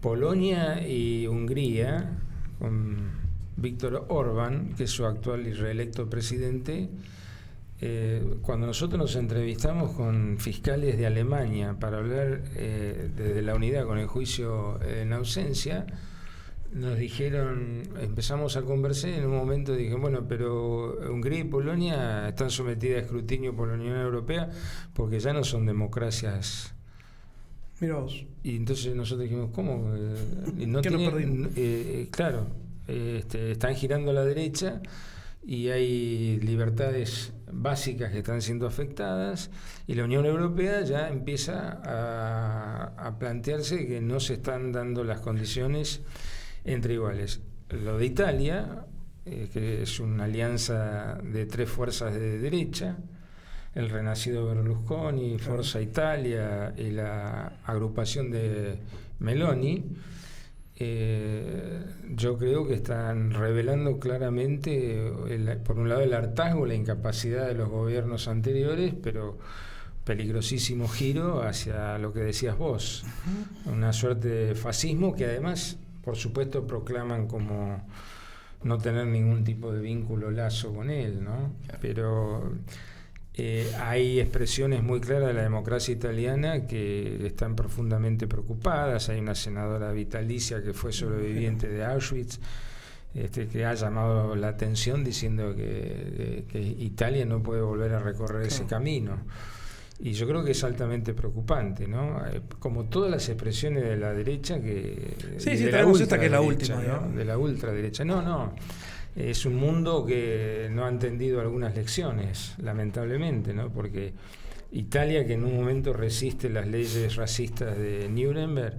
Polonia y Hungría, con Víctor Orbán, que es su actual y reelecto presidente. Cuando nosotros nos entrevistamos con fiscales de Alemania para hablar desde la unidad con el juicio en ausencia, nos dijeron, empezamos a conversar y en un momento dije, bueno, pero Hungría y Polonia están sometidas a escrutinio por la Unión Europea porque ya no son democracias. Mirá vos. Y entonces nosotros dijimos, ¿cómo? No ¿Qué nos perdimos? Claro, están girando a la derecha y hay libertades básicas que están siendo afectadas y la Unión Europea ya empieza a plantearse que no se están dando las condiciones entre iguales. Lo de Italia, que es una alianza de 3 fuerzas de derecha, el renacido Berlusconi, Forza Italia y la agrupación de Meloni, yo creo que están revelando claramente, por un lado, el hartazgo, la incapacidad de los gobiernos anteriores, pero peligrosísimo giro hacia lo que decías vos, una suerte de fascismo que además, por supuesto, proclaman como no tener ningún tipo de vínculo, lazo con él, ¿no? Pero hay expresiones muy claras de la democracia italiana que están profundamente preocupadas. Hay una senadora vitalicia que fue sobreviviente de Auschwitz, que ha llamado la atención diciendo que Italia no puede volver a recorrer ese camino. Y yo creo que es altamente preocupante, ¿no? Como todas las expresiones de la derecha que... Sí, tenemos esta que es la última, ¿no? De la ultraderecha. No. Es un mundo que no ha entendido algunas lecciones, lamentablemente, ¿no? Porque Italia, que en un momento resiste las leyes racistas de Nuremberg,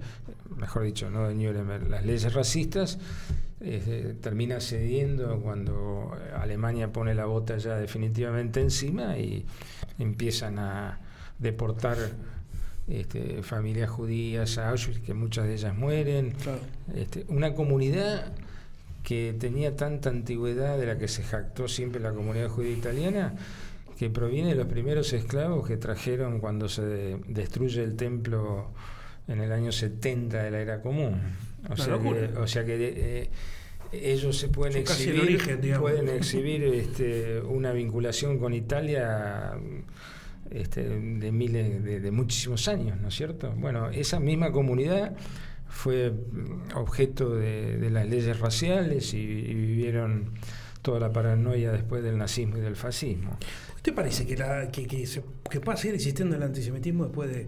mejor dicho, no de Nuremberg, las leyes racistas, termina cediendo cuando Alemania pone la bota ya definitivamente encima y empiezan a deportar familias judías a Auschwitz, que muchas de ellas mueren. Claro. Una comunidad que tenía tanta antigüedad, de la que se jactó siempre la comunidad judía italiana, que proviene de los primeros esclavos que trajeron cuando se destruye el templo en el año 70 de la era común. O sea que ellos se pueden exhibir una vinculación con Italia de miles de muchísimos años, ¿no es cierto? Bueno, esa misma comunidad fue objeto de las leyes raciales y vivieron toda la paranoia después del nazismo y del fascismo. ¿Qué te parece que pueda seguir existiendo el antisemitismo después de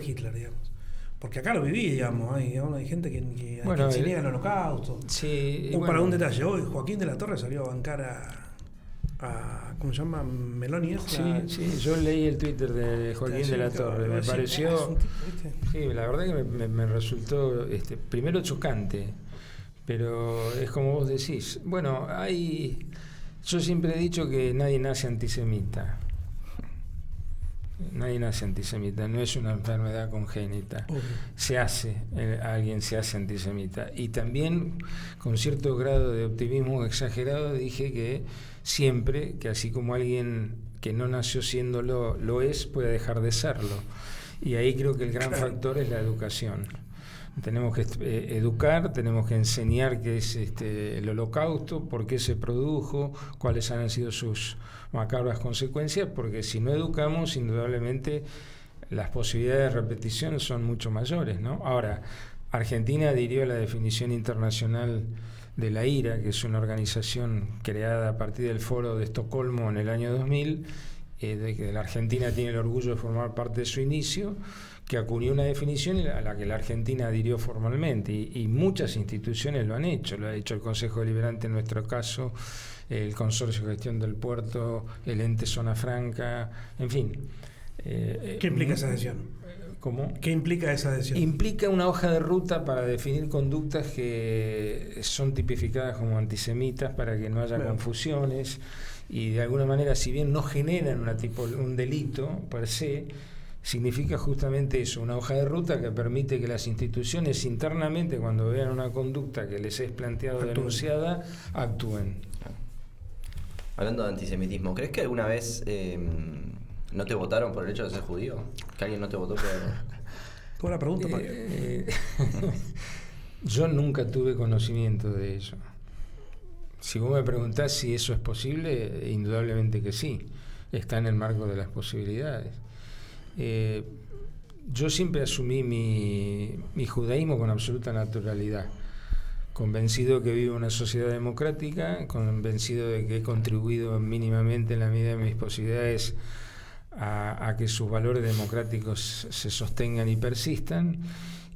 Hitler, digamos? Porque acá lo viví, digamos, hay gente que se niega al holocausto. Sí, para un detalle, hoy Joaquín de la Torre salió a bancar a ¿cómo se llama? Meloni. Sí, yo leí el Twitter de Joaquín de la Torre, me pareció... Sí, la verdad que me resultó primero chocante, pero es como vos decís. Bueno, yo siempre he dicho que nadie nace antisemita. Nadie nace antisemita, no es una enfermedad congénita. Alguien se hace antisemita. Y también, con cierto grado de optimismo exagerado, dije que siempre, que así como alguien que no nació siéndolo lo es, puede dejar de serlo. Y ahí creo que el gran factor es la educación. Tenemos que educar, tenemos que enseñar qué es el holocausto, por qué se produjo, cuáles han sido sus macabras consecuencias, porque si no educamos, indudablemente las posibilidades de repetición son mucho mayores, ¿no? Ahora, Argentina adhirió a la definición internacional de la IRA, que es una organización creada a partir del Foro de Estocolmo en el año 2000, de que la Argentina tiene el orgullo de formar parte de su inicio, que acuñó una definición a la que la Argentina adhirió formalmente, y muchas instituciones lo han hecho el Consejo Deliberante en nuestro caso, el Consorcio de Gestión del Puerto, el Ente Zona Franca, en fin. ¿Qué implica esa adhesión? ¿Cómo? ¿Qué implica esa adhesión? Implica una hoja de ruta para definir conductas que son tipificadas como antisemitas para que no haya confusiones, y de alguna manera, si bien no generan un delito per se, significa justamente eso, una hoja de ruta que permite que las instituciones internamente, cuando vean una conducta que les es planteada o denunciada, actúen. Hablando de antisemitismo, ¿crees que alguna vez no te votaron por el hecho de ser judío? ¿Que alguien no te votó por...? Buena pregunta. Yo nunca tuve conocimiento de eso. Si vos me preguntás si eso es posible, indudablemente que sí. Está en el marco de las posibilidades. Yo siempre asumí mi judaísmo con absoluta naturalidad, convencido que vivo en una sociedad democrática, convencido de que he contribuido mínimamente en la medida de mis posibilidades a que sus valores democráticos se sostengan y persistan,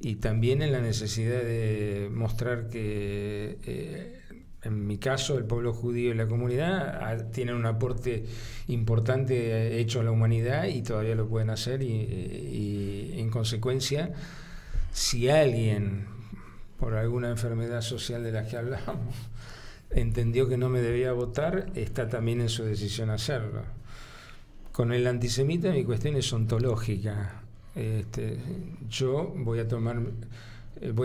y también en la necesidad de mostrar que en mi caso el pueblo judío y la comunidad tienen un aporte importante hecho a la humanidad y todavía lo pueden hacer, y en consecuencia, si alguien por alguna enfermedad social de la que hablamos entendió que no me debía votar, está también en su decisión hacerlo. Con el antisemita mi cuestión es ontológica. Yo voy a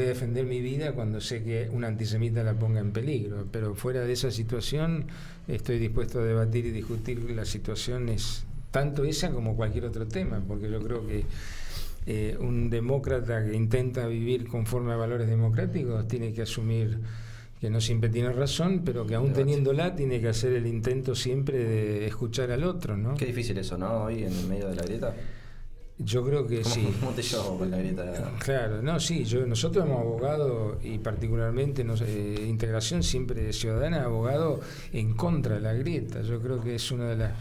defender mi vida cuando sé que un antisemita la ponga en peligro, pero fuera de esa situación estoy dispuesto a debatir y discutir las situaciones, tanto esa como cualquier otro tema, porque yo creo que un demócrata que intenta vivir conforme a valores democráticos tiene que asumir que no siempre tiene razón, pero que aún teniéndola tiene que hacer el intento siempre de escuchar al otro, ¿no? Qué difícil eso, ¿no? Hoy en medio de la grieta. Yo creo que sí. ¿Cómo te llevo con la grieta? Claro, no, sí, nosotros hemos abogado, y particularmente Integración Siempre Ciudadana, abogado en contra de la grieta. Yo creo que es una de las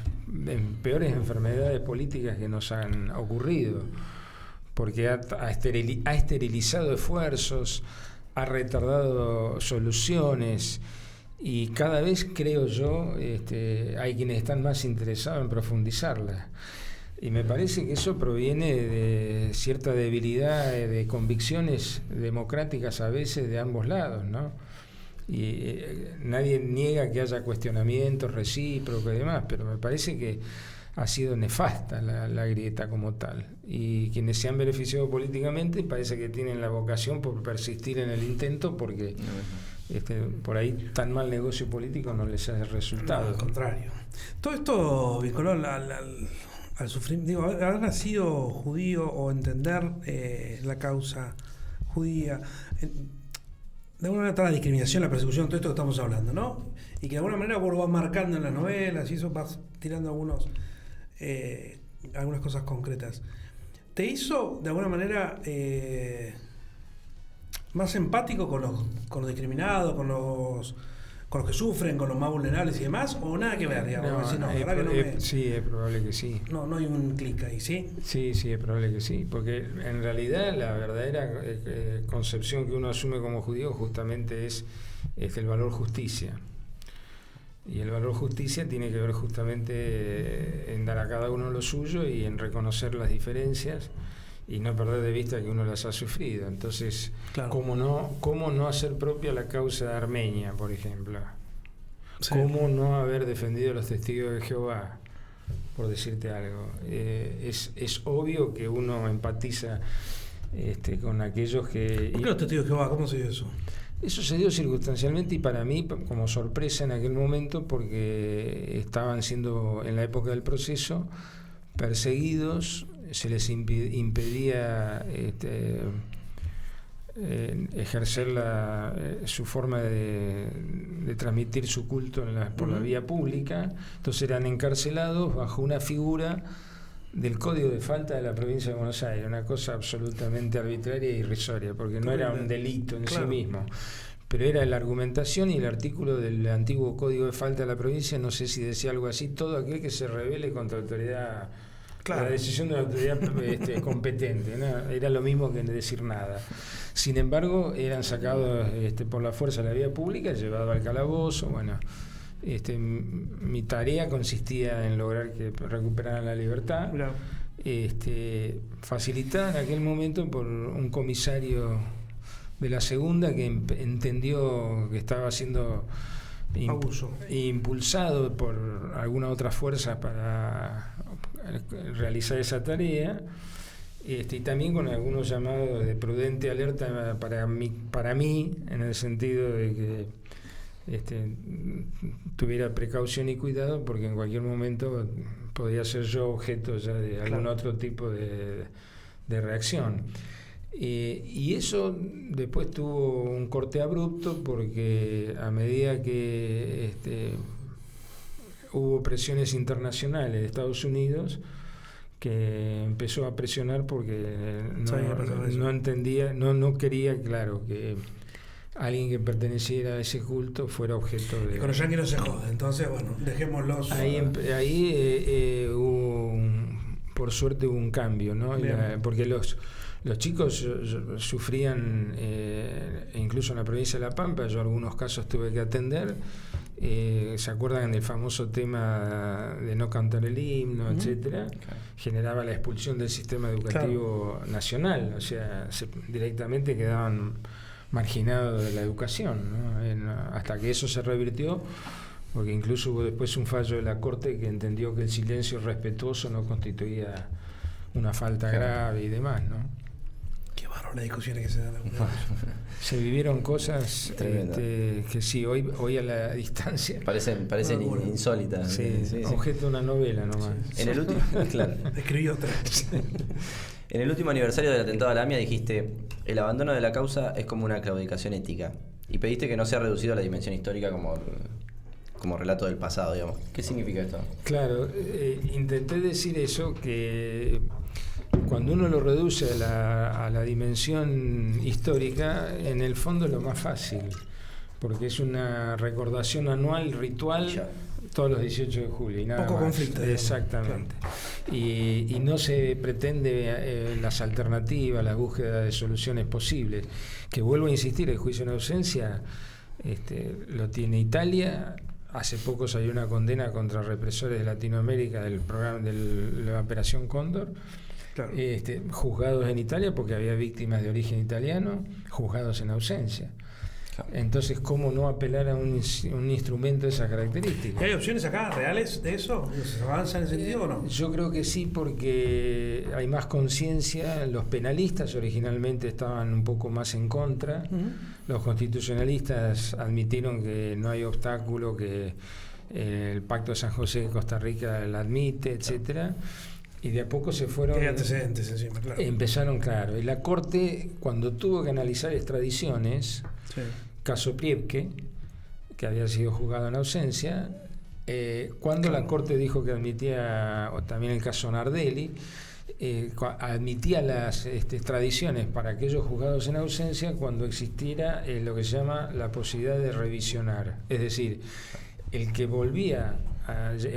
peores enfermedades políticas que nos han ocurrido, porque ha esterilizado esfuerzos, ha retardado soluciones, y cada vez, creo yo, hay quienes están más interesados en profundizarla. Y me parece que eso proviene de cierta debilidad de convicciones democráticas a veces de ambos lados, ¿no? Y nadie niega que haya cuestionamientos recíprocos y demás, pero me parece que ha sido nefasta la grieta como tal. Y quienes se han beneficiado políticamente parece que tienen la vocación por persistir en el intento, porque por ahí tan mal negocio político no les hace resultado. No, al contrario. Todo esto vinculado al sufrimiento, haber nacido judío o entender la causa judía, de alguna manera está la discriminación, la persecución, todo esto que estamos hablando, ¿no? Y que de alguna manera vos lo vas marcando en las novelas y eso vas tirando algunas cosas concretas. ¿Te hizo de alguna manera más empático con los discriminados, con los que sufren, con los más vulnerables y demás, o nada que ver, digamos? Sí, es probable que sí. No hay un clic ahí, ¿sí? Sí, es probable que sí, porque en realidad la verdadera concepción que uno asume como judío justamente es el valor justicia. Y el valor justicia tiene que ver justamente en dar a cada uno lo suyo y en reconocer las diferencias y no perder de vista que uno las ha sufrido. Entonces, claro. ¿Cómo no hacer propia la causa de Armenia, por ejemplo? Sí. ¿Cómo no haber defendido a los testigos de Jehová, por decirte algo? Es obvio que uno empatiza con aquellos que... ¿Por qué los testigos de Jehová? ¿Cómo se dio eso? Eso se dio circunstancialmente y para mí como sorpresa en aquel momento, porque estaban siendo, en la época del proceso, perseguidos, se les impedía ejercer su forma de transmitir su culto por la vía pública. Entonces eran encarcelados bajo una figura del Código de Falta de la provincia de Buenos Aires, una cosa absolutamente arbitraria e irrisoria, porque no era un delito en sí mismo, pero era la argumentación y el artículo del antiguo Código de Falta de la provincia, no sé si decía algo así: todo aquel que se rebele contra la autoridad, la decisión de la autoridad competente, ¿no? Era lo mismo que decir nada. Sin embargo, eran sacados por la fuerza de la vía pública, llevados al calabozo. Bueno, mi tarea consistía en lograr que recuperaran la libertad, facilitada en aquel momento por un comisario de la segunda que entendió que estaba siendo impulsado por alguna otra fuerza para realizar esa tarea, y también con algunos llamados de prudente alerta para mí, en el sentido de que tuviera precaución y cuidado, porque en cualquier momento podía ser yo objeto ya de algún otro tipo de reacción. Y eso después tuvo un corte abrupto, porque a medida que hubo presiones internacionales de Estados Unidos, que empezó a presionar porque no entendía, no quería, claro, que alguien que perteneciera a ese culto fuera objeto de... Y con los yanquis no se jode, entonces, bueno, dejémoslos... Ahí hubo, por suerte, hubo un cambio, ¿no? Porque los chicos sufrían, incluso en la provincia de La Pampa, yo algunos casos tuve que atender. ¿Se acuerdan del famoso tema de no cantar el himno, etcétera? Generaba la expulsión del sistema educativo nacional, o sea, directamente quedaban marginados de la educación, ¿no? Hasta que eso se revirtió, porque incluso hubo después un fallo de la Corte que entendió que el silencio respetuoso no constituía una falta grave y demás, ¿no? Qué barro las discusiones que se dan. Se vivieron cosas que sí, hoy a la distancia parecen insólitas. Sí, objeto de una novela nomás. En el último, claro. Escribí otra. En el último aniversario del atentado a la AMIA dijiste: el abandono de la causa es como una claudicación ética, y pediste que no sea reducido a la dimensión histórica como relato del pasado, digamos. ¿Qué significa esto? Claro, intenté decir eso, que cuando uno lo reduce a la dimensión histórica, en el fondo es lo más fácil, porque es una recordación anual, ritual, todos los 18 de julio y nada poco más. Conflicto, exactamente, claro. Y no se pretende las alternativas, la búsqueda de soluciones posibles, que vuelvo a insistir, el juicio en ausencia lo tiene Italia. Hace poco salió una condena contra represores de Latinoamérica del programa de la Operación Cóndor. Claro. Juzgados en Italia porque había víctimas de origen italiano, juzgados en ausencia. Claro. Entonces, ¿cómo no apelar a un instrumento de esa característica? ¿Hay opciones acá reales de eso? ¿Se avanza en ese sentido o no? Yo creo que sí, porque hay más conciencia. Los penalistas originalmente estaban un poco más en contra. Los constitucionalistas admitieron que no hay obstáculo, que el Pacto de San José de Costa Rica la admite, etcétera. Y de a poco se fueron... Hay antecedentes encima, claro. Empezaron, claro. Y la Corte, cuando tuvo que analizar extradiciones, caso Priebke, que había sido juzgado en ausencia, cuando la Corte dijo que admitía, o también el caso Nardelli, admitía las extradiciones para aquellos juzgados en ausencia cuando existiera lo que se llama la posibilidad de revisionar. Es decir, el que volvía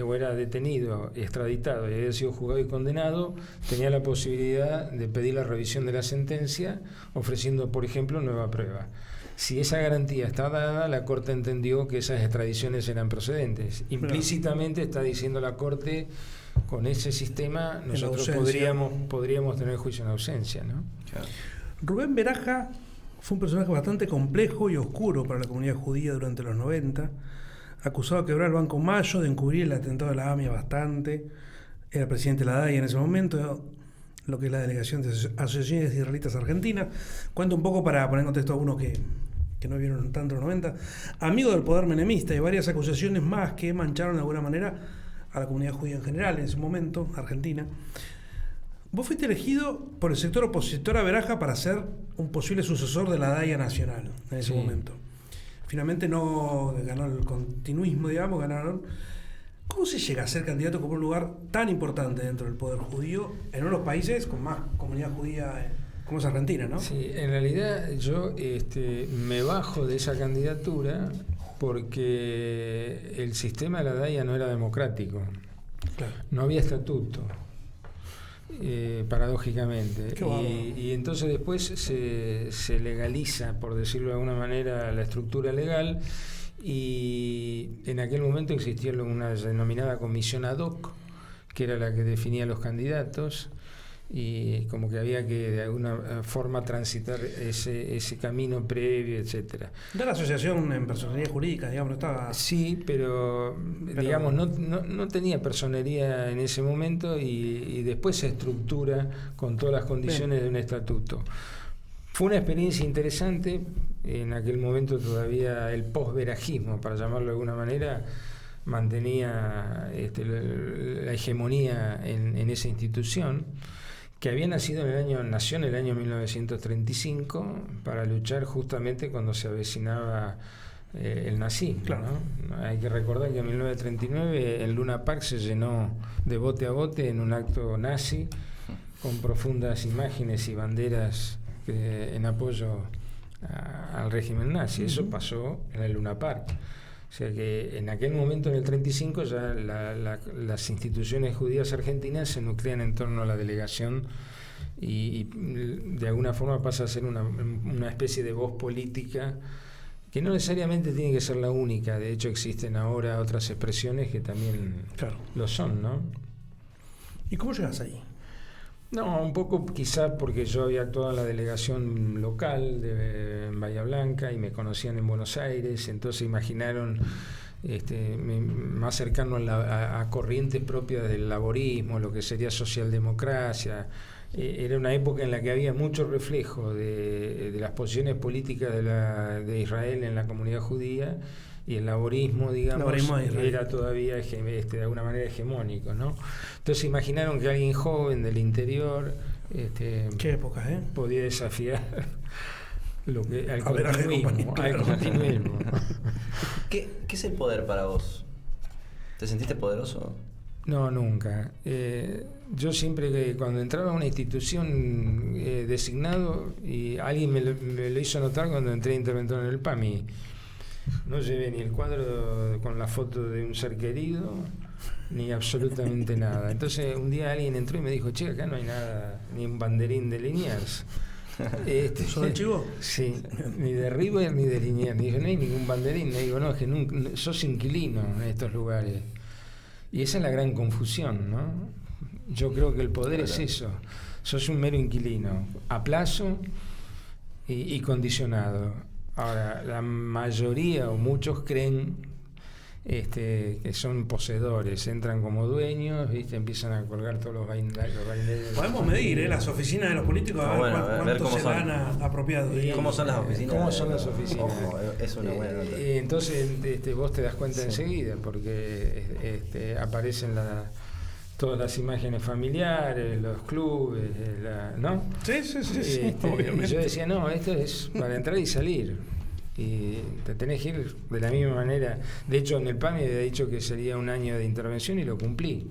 o era detenido, extraditado y había sido juzgado y condenado, tenía la posibilidad de pedir la revisión de la sentencia, ofreciendo, por ejemplo, nueva prueba. Si esa garantía está dada, la Corte entendió que esas extradiciones eran procedentes. Implícitamente está diciendo la Corte, con ese sistema nosotros podríamos tener juicio en ausencia, ¿no? Claro. Rubén Baraja fue un personaje bastante complejo y oscuro para la comunidad judía durante los 90, acusado de quebrar el Banco Mayo, de encubrir el atentado de la AMIA bastante. Era presidente de la DAIA en ese momento, lo que es la Delegación de Asociaciones Israelitas Argentinas. Cuento un poco para poner en contexto a uno que no vieron tanto los 90. Amigo del poder menemista, y varias acusaciones más que mancharon de alguna manera a la comunidad judía en general en ese momento, Argentina. Vos fuiste elegido por el sector opositor a Baraja para ser un posible sucesor de la DAIA nacional en ese momento. Finalmente no ganó el continuismo, digamos, ganaron. ¿Cómo se llega a ser candidato con un lugar tan importante dentro del poder judío en uno de los países con más comunidad judía como es Argentina, ¿no? Sí, en realidad yo me bajo de esa candidatura porque el sistema de la DAIA no era democrático. Claro. No había estatuto, paradójicamente. Y entonces después se legaliza, por decirlo de alguna manera, la estructura legal, y en aquel momento existía una denominada comisión ad hoc, que era la que definía los candidatos, y como que había que de alguna forma transitar ese camino previo, etcétera. De la asociación en personería jurídica, digamos, no estaba... Sí, pero digamos, no tenía personería en ese momento y después se estructura con todas las condiciones de un estatuto. Fue una experiencia interesante, en aquel momento todavía el posverajismo, para llamarlo de alguna manera, mantenía la hegemonía en esa institución, que nació en el año 1935 para luchar justamente cuando se avecinaba el nazismo. Claro. ¿No? Hay que recordar que en 1939 el Luna Park se llenó de bote a bote en un acto nazi, con profundas imágenes y banderas en apoyo al régimen nazi. Eso pasó en el Luna Park. O sea que en aquel momento, en el 35, ya las instituciones judías argentinas se nuclean en torno a la delegación y de alguna forma pasa a ser una especie de voz política que no necesariamente tiene que ser la única. De hecho, existen ahora otras expresiones que también lo son, ¿no? ¿Y cómo llegas ahí? No, un poco quizá porque yo había actuado en la delegación local en Bahía Blanca y me conocían en Buenos Aires, entonces imaginaron más cercano a corrientes propias del laborismo, lo que sería socialdemocracia. Era una época en la que había mucho reflejo de las posiciones políticas de Israel en la comunidad judía, y el laborismo, digamos, era todavía de alguna manera hegemónico, ¿no? Entonces imaginaron que alguien joven del interior qué época, podía desafiar al continuismo. ¿Qué es el poder para vos? ¿Te sentiste poderoso? No, nunca. Yo siempre que cuando entraba a una institución designado, y alguien me lo hizo notar cuando entré interventor en el PAMI, no llevé ni el cuadro con la foto de un ser querido, ni absolutamente nada. Entonces un día alguien entró y me dijo: che, acá no hay nada, ni un banderín de Liniers. ¿Sos del Chivo? Sí, ni de River ni de Liniers. Me dijo: no hay ningún banderín. Me digo: no, es que nunca, sos inquilino en estos lugares. Y esa es la gran confusión, ¿no? Yo creo que el poder es eso. Sos un mero inquilino, a plazo y condicionado. Ahora, la mayoría o muchos creen que son poseedores, entran como dueños, ¿viste? Empiezan a colgar todos los bailes. Podemos medir las oficinas de los políticos, a ver cuánto se gana apropiado. ¿Cómo son las oficinas? ¿Cómo son las oficinas? Ojo, es una buena nota. Entonces vos te das cuenta enseguida, porque aparecen todas las imágenes familiares, los clubes, ¿no? Sí, obviamente. Yo decía: no, esto es para entrar y salir. Y te tenés que ir de la misma manera. De hecho, en el PAMI había dicho que sería un año de intervención y lo cumplí.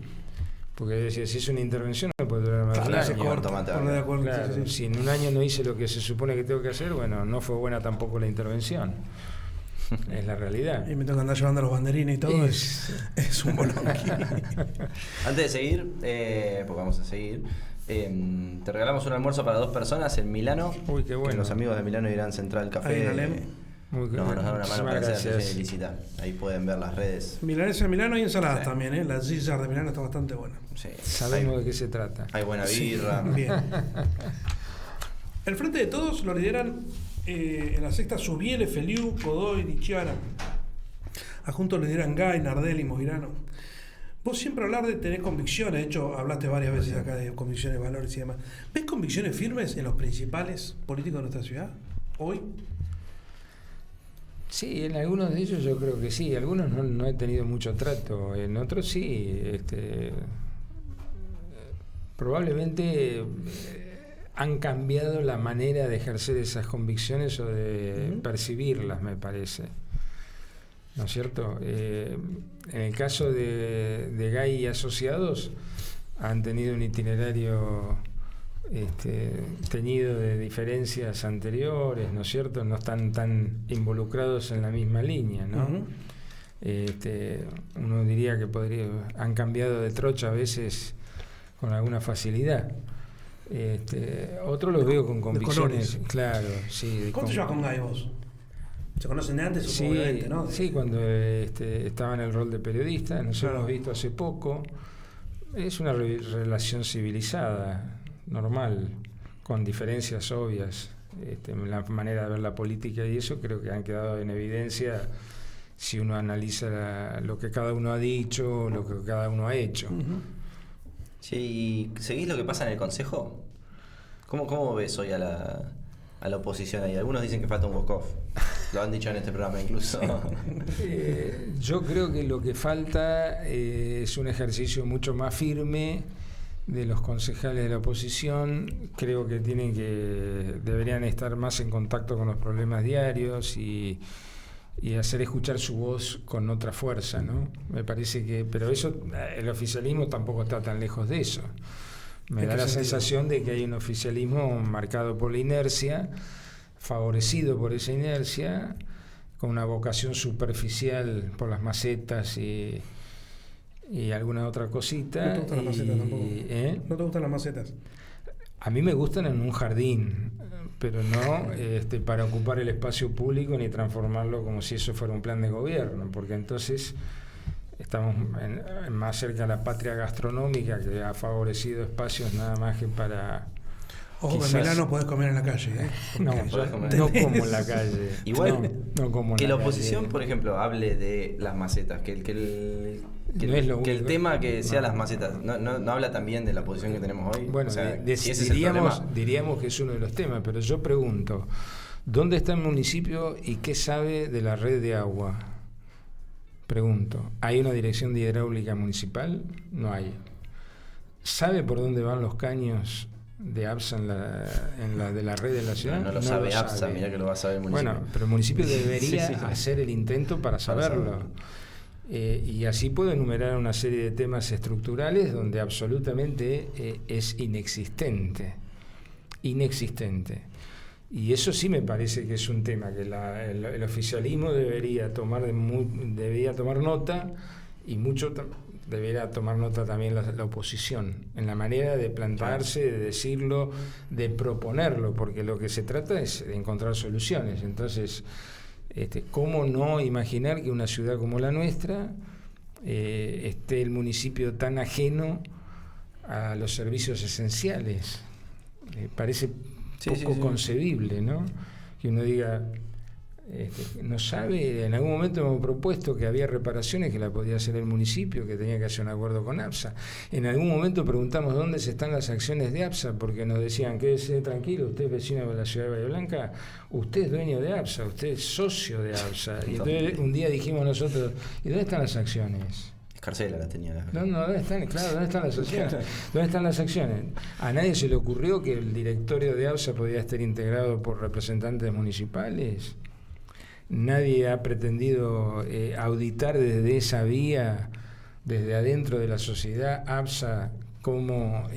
Porque decía: si es una intervención, no puede durar más de un año. Si en un año no hice lo que se supone que tengo que hacer, bueno, no fue buena tampoco la intervención. Es la realidad. Y me tengo que andar llevando los banderines y todo. Es un bolón. Antes de seguir, porque vamos a seguir, te regalamos un almuerzo para 2 personas en Milano. Uy, qué bueno. Que los amigos de Milano Irán Central Café nos dan una mano para hacer la visita. Ahí pueden ver las redes. Milanesa de Milano y ensaladas también, La Zillar de Milano está bastante buena. Sí. Sabemos de qué se trata. Hay buena birra. Bien. El Frente de Todos lo lideran en la sexta Subiele, Feliu, Godoy, Di Chiara. Adjuntos lo lideran Gay, Nardelli, Moirano. Vos siempre hablar de tener convicciones, de hecho hablaste varias veces acá de convicciones, valores y demás. ¿Ves convicciones firmes en los principales políticos de nuestra ciudad hoy? Sí, en algunos de ellos yo creo que sí. Algunos no he tenido mucho trato, en otros sí. Probablemente han cambiado la manera de ejercer esas convicciones o de percibirlas, me parece. ¿No es cierto? En el caso de Gay y asociados, han tenido un itinerario teñido de diferencias anteriores, ¿no es cierto? No están tan involucrados en la misma línea, ¿no? Uno diría que han cambiado de trocha a veces con alguna facilidad. Otros los veo con convicciones, claro, sí. ¿Cuánto llevas con Gay vos? ¿Se conocen de antes? Sí, obviamente, ¿no? Sí, cuando estaba en el rol de periodista, nos hemos visto hace poco. Es una relación civilizada. normal, con diferencias obvias. La manera de ver la política y eso creo que han quedado en evidencia si uno analiza lo que cada uno ha dicho, lo que cada uno ha hecho. Sí, ¿y seguís lo que pasa en el Consejo? ¿Cómo ves hoy a la oposición ahí? Algunos dicen que falta un walk-off. Lo han dicho en este programa incluso. Yo creo que lo que falta es un ejercicio mucho más firme de los concejales de la oposición. Creo que deberían estar más en contacto con los problemas diarios y hacer escuchar su voz con otra fuerza, ¿no? Me parece que, pero eso, el oficialismo tampoco está tan lejos de eso. Me da la sensación de que hay un oficialismo marcado por la inercia, favorecido por esa inercia, con una vocación superficial por las macetas y alguna otra cosita. ¿No te gustan las macetas tampoco? ¿No te gustan las macetas? A mí me gustan en un jardín, pero no para ocupar el espacio público ni transformarlo como si eso fuera un plan de gobierno, porque entonces estamos más cerca de la patria gastronómica, que ha favorecido espacios nada más que para... Ojo, que en Milano podés comer en la calle, ¿eh? No como en la calle. Igual, no como en que la calle. oposición, por ejemplo, hable de las macetas, que el tema que sea las macetas, no habla también de la posición que tenemos hoy. Bueno, o sea, si ese diríamos que es uno de los temas, pero yo pregunto, ¿dónde está el municipio y qué sabe de la red de agua? Pregunto, ¿hay una dirección de hidráulica municipal? No hay. ¿Sabe por dónde van los caños de ABSA de la red de la ciudad? No lo sabe ABSA, mirá que lo va a saber el municipio. Bueno, pero el municipio debería hacer el intento para saberlo. Y así puedo enumerar una serie de temas estructurales donde absolutamente es inexistente. Y eso sí me parece que es un tema que el oficialismo debería tomar nota, y mucho debería tomar nota también la oposición, en la manera de plantarse, de decirlo, de proponerlo, porque lo que se trata es de encontrar soluciones. Entonces, ¿cómo no imaginar que una ciudad como la nuestra esté el municipio tan ajeno a los servicios esenciales? Parece poco concebible, ¿no? Que uno diga, no sabe. En algún momento hemos propuesto que había reparaciones que la podía hacer el municipio, que tenía que hacer un acuerdo con ABSA. En algún momento preguntamos dónde están las acciones de ABSA, porque nos decían, quédese tranquilo, usted es vecino de la ciudad de Bahía Blanca, usted es dueño de ABSA, usted es socio de ABSA. Y entonces un día dijimos nosotros, ¿y dónde están las acciones? Escarcela las tenía. No, ¿dónde están? Claro, ¿dónde están las acciones? ¿Dónde están las acciones? A nadie se le ocurrió que el directorio de ABSA podía estar integrado por representantes municipales. Nadie ha pretendido auditar desde esa vía, desde adentro de la sociedad ABSA, cómo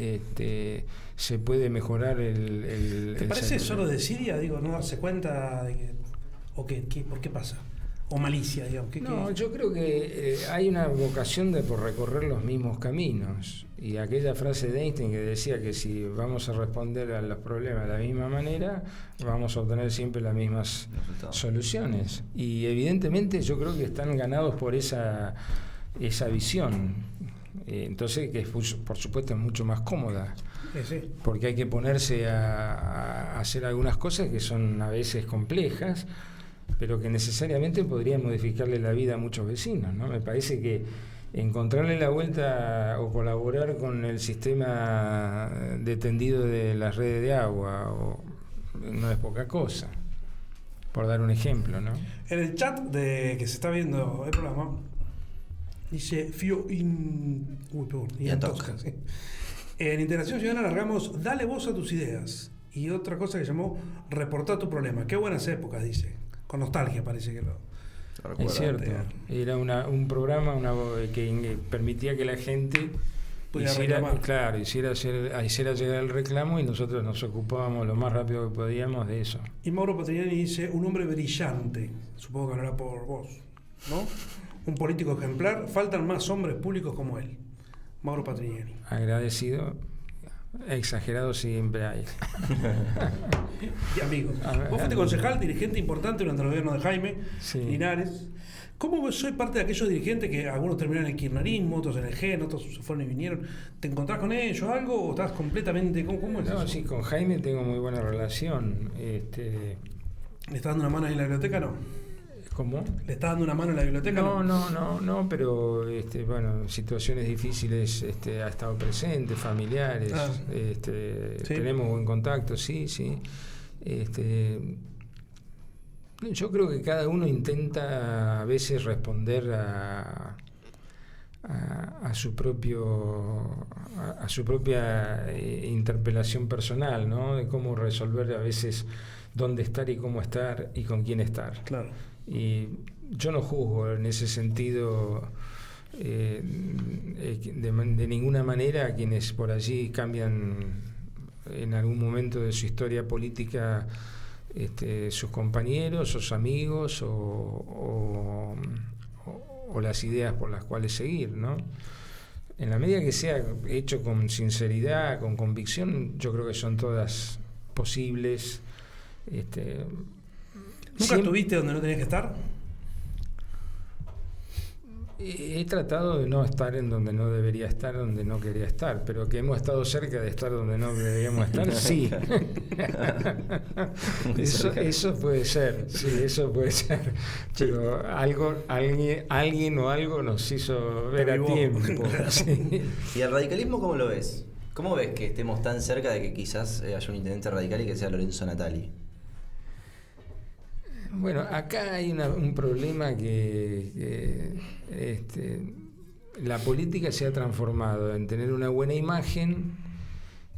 se puede mejorar el ¿Te parece solo desidia, no darse cuenta de que, por qué pasa? ¿O malicia, digamos? Yo creo que hay una vocación por recorrer los mismos caminos. Y aquella frase de Einstein que decía que si vamos a responder a los problemas de la misma manera, vamos a obtener siempre las mismas soluciones. Y evidentemente yo creo que están ganados por esa visión. Entonces, que por supuesto es mucho más cómoda. Porque hay que ponerse a hacer algunas cosas que son a veces complejas, pero que necesariamente podrían modificarle la vida a muchos vecinos, ¿no? Me parece que encontrarle la vuelta o colaborar con el sistema de tendido de las redes de agua no es poca cosa, por dar un ejemplo, ¿no? En el chat que se está viendo el programa dice Tosca, ¿sí? En Integración Ciudadana largamos Dale voz a tus ideas, y otra cosa que llamó Reportar tu problema. Qué buenas épocas, dice. Con nostalgia parece que lo es cierto. Era un programa que permitía que la gente hiciera llegar el reclamo, y nosotros nos ocupábamos lo más rápido que podíamos de eso. Y Mauro Patrignani dice, un hombre brillante, supongo que hablará por vos, ¿no? Un político ejemplar, faltan más hombres públicos como él. Mauro Patrignani. Agradecido. Exagerado siempre hay. Y amigos, vos fuiste concejal, dirigente importante durante el gobierno de Jaime Linares. ¿Cómo vos sois parte de aquellos dirigentes que algunos terminaron en el kirchnerismo, otros en el GEN, otros se fueron y vinieron? ¿Te encontrás con ellos algo o estás completamente... ¿Cómo es eso? Sí, con Jaime tengo muy buena relación. ¿Le estás dando una mano ahí en la biblioteca, no? ¿Cómo? ¿Le estás dando una mano en la biblioteca? No, pero bueno, situaciones difíciles ha estado presente, familiares, ¿sí? Tenemos buen contacto, sí. Yo creo que cada uno intenta a veces responder a su propia interpelación personal, ¿no? De cómo resolver a veces dónde estar y cómo estar y con quién estar. Claro. Y yo no juzgo en ese sentido de ninguna manera a quienes por allí cambian en algún momento de su historia política sus compañeros, sus amigos o las ideas por las cuales seguir, ¿no? En la medida que sea hecho con sinceridad, con convicción, yo creo que son todas posibles. ¿Nunca estuviste donde no tenías que estar? He tratado de no estar en donde no debería estar, donde no quería estar, pero que hemos estado cerca de estar donde no deberíamos estar, sí. Eso puede ser, sí, eso puede ser. Pero alguien o algo nos hizo ver a tiempo. Sí. ¿Y el radicalismo cómo lo ves? ¿Cómo ves que estemos tan cerca de que quizás haya un intendente radical y que sea Lorenzo Natali? Bueno, acá hay un problema que la política se ha transformado en tener una buena imagen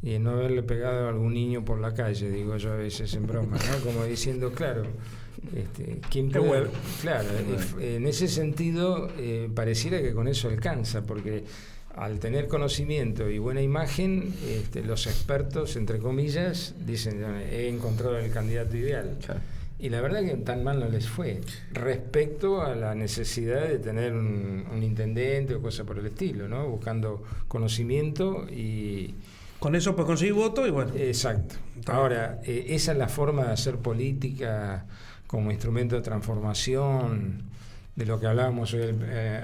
y en no haberle pegado a algún niño por la calle, digo yo a veces en broma, ¿no? Como diciendo, claro, ¿quién puede? Claro, en ese sentido pareciera que con eso alcanza, porque al tener conocimiento y buena imagen, los expertos, entre comillas, dicen, he encontrado el candidato ideal. Claro. Y la verdad que tan mal no les fue respecto a la necesidad de tener un intendente o cosa por el estilo, ¿no? Buscando conocimiento y... Con eso pues conseguir voto y bueno. Exacto. Ahora, esa es la forma de hacer política como instrumento de transformación, de lo que hablábamos hoy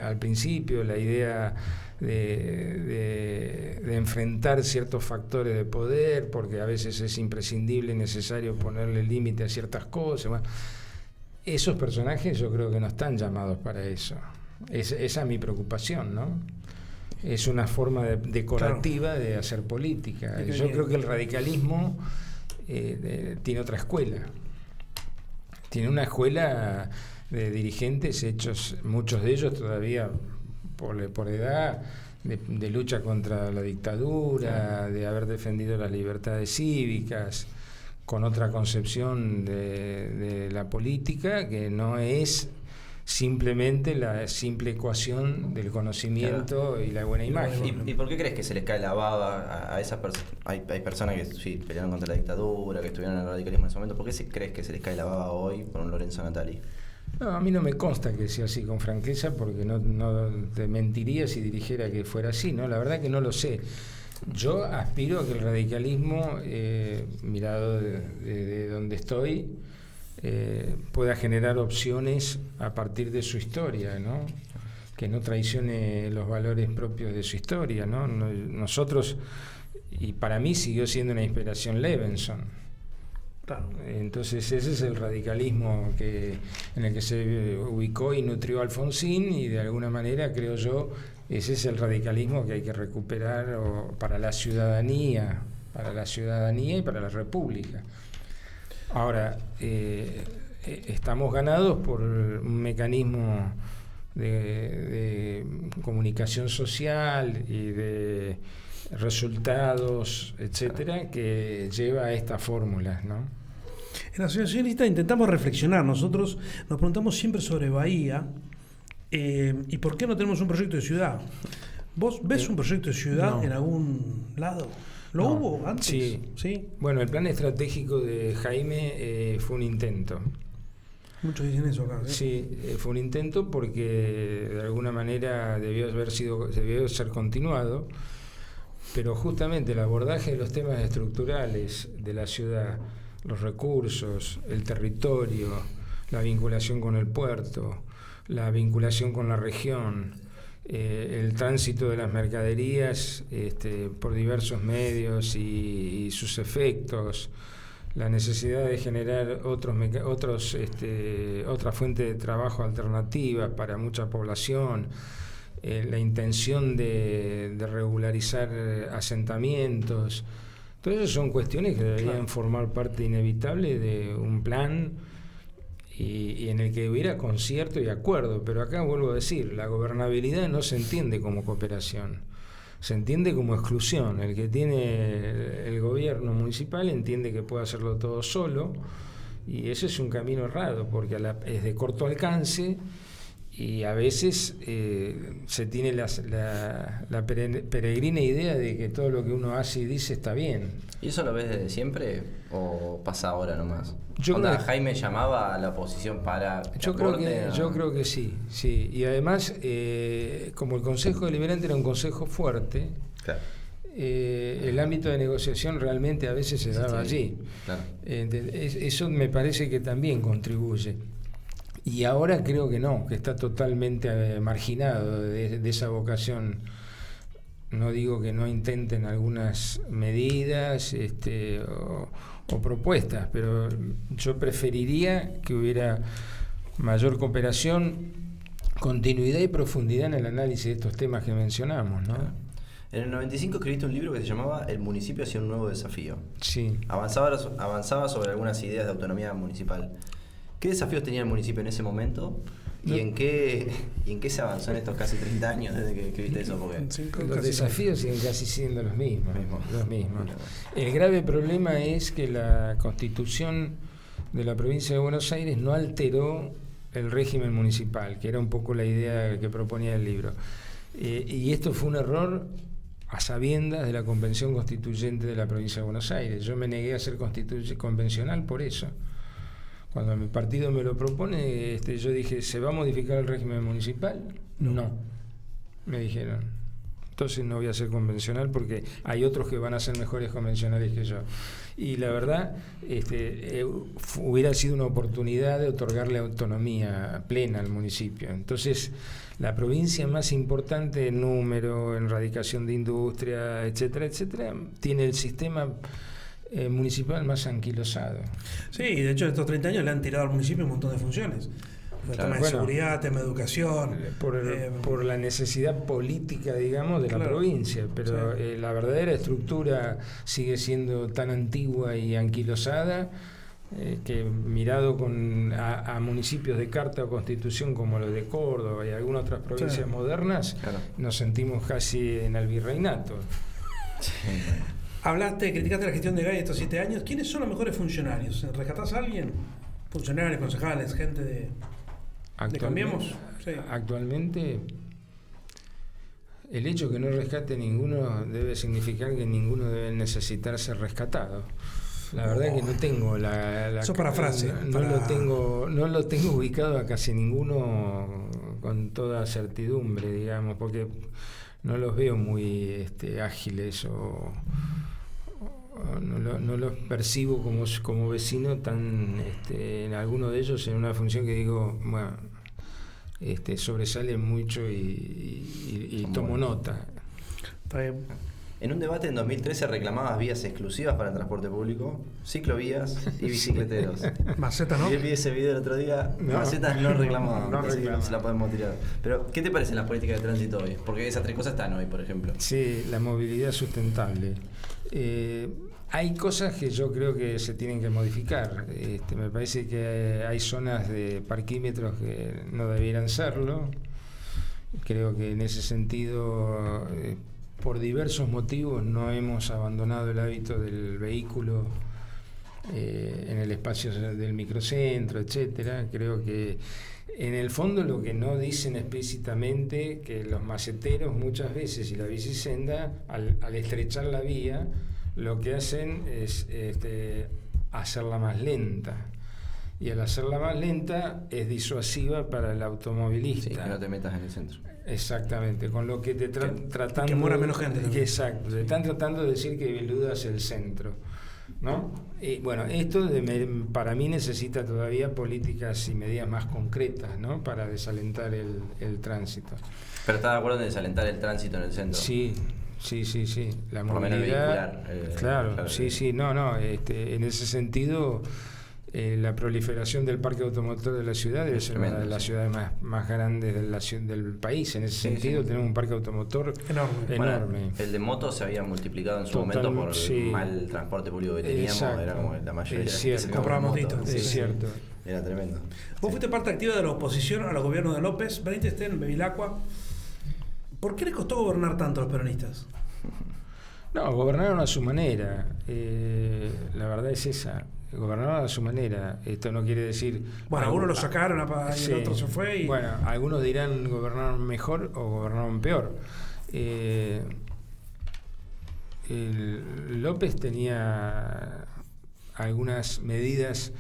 al principio, la idea de enfrentar ciertos factores de poder, porque a veces es imprescindible y necesario ponerle límite a ciertas cosas. Bueno, esos personajes yo creo que no están llamados para eso. Esa es mi preocupación, ¿no? Es una forma decorativa de hacer política. Yo creo que el radicalismo tiene otra escuela. Tiene una escuela de dirigentes hechos, muchos de ellos todavía por edad, de lucha contra la dictadura, de haber defendido las libertades cívicas, con otra concepción de la política que no es simplemente la simple ecuación del conocimiento, claro, y la buena imagen. ¿Y por qué crees que se les cae la baba a esas personas? Hay personas que sí pelearon contra la dictadura, que estuvieron en el radicalismo en ese momento. ¿Por qué crees que se les cae la baba hoy por un Lorenzo Natali? No, a mí no me consta que sea así con franqueza, porque no te mentiría si dijera que fuera así, ¿no? La verdad que no lo sé. Yo aspiro a que el radicalismo, mirado de donde estoy, pueda generar opciones a partir de su historia, ¿no? Que no traicione los valores propios de su historia, ¿no? Nosotros, y para mí siguió siendo una inspiración Levenson. Claro. Entonces ese es el radicalismo en el que se ubicó y nutrió Alfonsín, y de alguna manera, creo yo, ese es el radicalismo que hay que recuperar para la ciudadanía y para la República. Ahora, estamos ganados por un mecanismo de comunicación social y de resultados, etcétera, que lleva a estas fórmulas, ¿no? En la asociacionista intentamos reflexionar. Nosotros nos preguntamos siempre sobre Bahía y por qué no tenemos un proyecto de ciudad. ¿Vos ves un proyecto de ciudad en algún lado? ¿Lo hubo antes? Sí. Bueno, el plan estratégico de Jaime fue un intento. Muchos dicen eso acá. Sí, fue un intento porque de alguna manera debió ser continuado. pero justamente el abordaje de los temas estructurales de la ciudad, los recursos, el territorio, la vinculación con el puerto, la vinculación con la región, el tránsito de las mercaderías por diversos medios y sus efectos, la necesidad de generar otra fuente de trabajo alternativa para mucha población, la intención de regularizar asentamientos. Todo eso son cuestiones que deberían formar parte inevitable de un plan y en el que hubiera concierto y acuerdo. Pero acá vuelvo a decir, la gobernabilidad no se entiende como cooperación, se entiende como exclusión. El que tiene el gobierno municipal entiende que puede hacerlo todo solo, y ese es un camino errado, porque es de corto alcance y a veces se tiene la peregrina idea de que todo lo que uno hace y dice está bien. ¿Y eso lo ves desde siempre o pasa ahora nomás? Jaime llamaba a la oposición para... Yo creo que sí. Y además, como el Consejo Deliberante era un consejo fuerte, claro, el ámbito de negociación realmente a veces se daba allí. Claro. Eso me parece que también contribuye. Y ahora creo que no, que está totalmente marginado de esa vocación. No digo que no intenten algunas medidas o propuestas, pero yo preferiría que hubiera mayor cooperación, continuidad y profundidad en el análisis de estos temas que mencionamos, ¿no? En el 95 escribiste un libro que se llamaba El municipio hacia un nuevo desafío. Sí. Avanzaba sobre algunas ideas de autonomía municipal. ¿Qué desafíos tenía el municipio en ese momento? ¿Y en qué se avanzó en estos casi 30 años desde que escribiste eso? Porque los desafíos siguen casi siendo los mismos. El grave problema es que la Constitución de la provincia de Buenos Aires no alteró el régimen municipal, que era un poco la idea que proponía el libro. Y esto fue un error a sabiendas de la Convención Constituyente de la provincia de Buenos Aires. Yo me negué a ser convencional por eso. Cuando mi partido me lo propone, yo dije, ¿se va a modificar el régimen municipal? No. Me dijeron, entonces no voy a ser convencional porque hay otros que van a ser mejores convencionales que yo. Y la verdad, hubiera sido una oportunidad de otorgarle autonomía plena al municipio. Entonces, la provincia más importante en número, en radicación de industria, etcétera, tiene el sistema municipal más anquilosado. Sí, de hecho, estos 30 años le han tirado al municipio un montón de funciones. El tema de seguridad, tema de educación. Por la necesidad política, digamos, de la provincia. Pero la verdadera estructura sigue siendo tan antigua y anquilosada que mirado a municipios de carta o constitución como los de Córdoba y algunas otras provincias modernas, nos sentimos casi en el virreinato. Criticaste la gestión de Gay estos 7 años. ¿Quiénes son los mejores funcionarios? ¿Rescatás a alguien? Funcionarios, concejales, gente de Cambiemos. Sí. Actualmente, el hecho que no rescate ninguno debe significar que ninguno debe necesitar ser rescatado. La verdad es que no tengo eso para frase. No lo tengo ubicado a casi ninguno con toda certidumbre, digamos, porque no los veo muy ágiles o no los percibo como vecino tan en alguno de ellos en una función que digo, bueno, sobresale mucho y tomo nota. Está bien. En un debate en 2013 reclamabas vías exclusivas para el transporte público, ciclovías y bicicleteros. Maceta, ¿no? Yo vi ese video el otro día. No. Macetas no reclamaban. No se la podemos tirar. Pero, ¿qué te parecen las políticas de tránsito hoy? Porque esas 3 cosas están hoy, por ejemplo. Sí, la movilidad sustentable. Hay cosas que yo creo que se tienen que modificar. Me parece que hay zonas de parquímetros que no debieran serlo. Creo que en ese sentido, por diversos motivos, no hemos abandonado el hábito del vehículo en el espacio del microcentro, etcétera. Creo que en el fondo lo que no dicen explícitamente, que los maceteros muchas veces y la bicisenda, al estrechar la vía, lo que hacen es hacerla más lenta. Y al hacerla más lenta es disuasiva para el automovilista. Sí, que no te metas en el centro. Exactamente, con lo que te tratando... Que muera menos gente. Exacto, te están tratando de decir que Bielúda es el centro, ¿no? Y bueno, esto para mí necesita todavía políticas y medidas más concretas, ¿no? Para desalentar el tránsito. ¿Pero estás de acuerdo en desalentar el tránsito en el centro? Sí. La por movilidad, claro, sí, no, en ese sentido la proliferación del parque automotor de la ciudad debe ser una de las ciudades más grandes del país. En ese sentido tenemos un parque automotor enorme. Bueno, el de motos se había multiplicado en su momento por el mal transporte público que teníamos. Exacto. Era como la mayoría es cierto. Compraba motitos. Es cierto. Era tremendo. Vos fuiste parte activa de la oposición a los gobiernos de López. Veniste en Bevilacqua. ¿Por qué les costó gobernar tanto a los peronistas? No, gobernaron a su manera. La verdad es esa. Gobernaron a su manera. Esto no quiere decir... Bueno, algunos lo sacaron y el otro se fue. Y... Bueno, algunos dirán gobernaron mejor o gobernaron peor. López tenía algunas medidas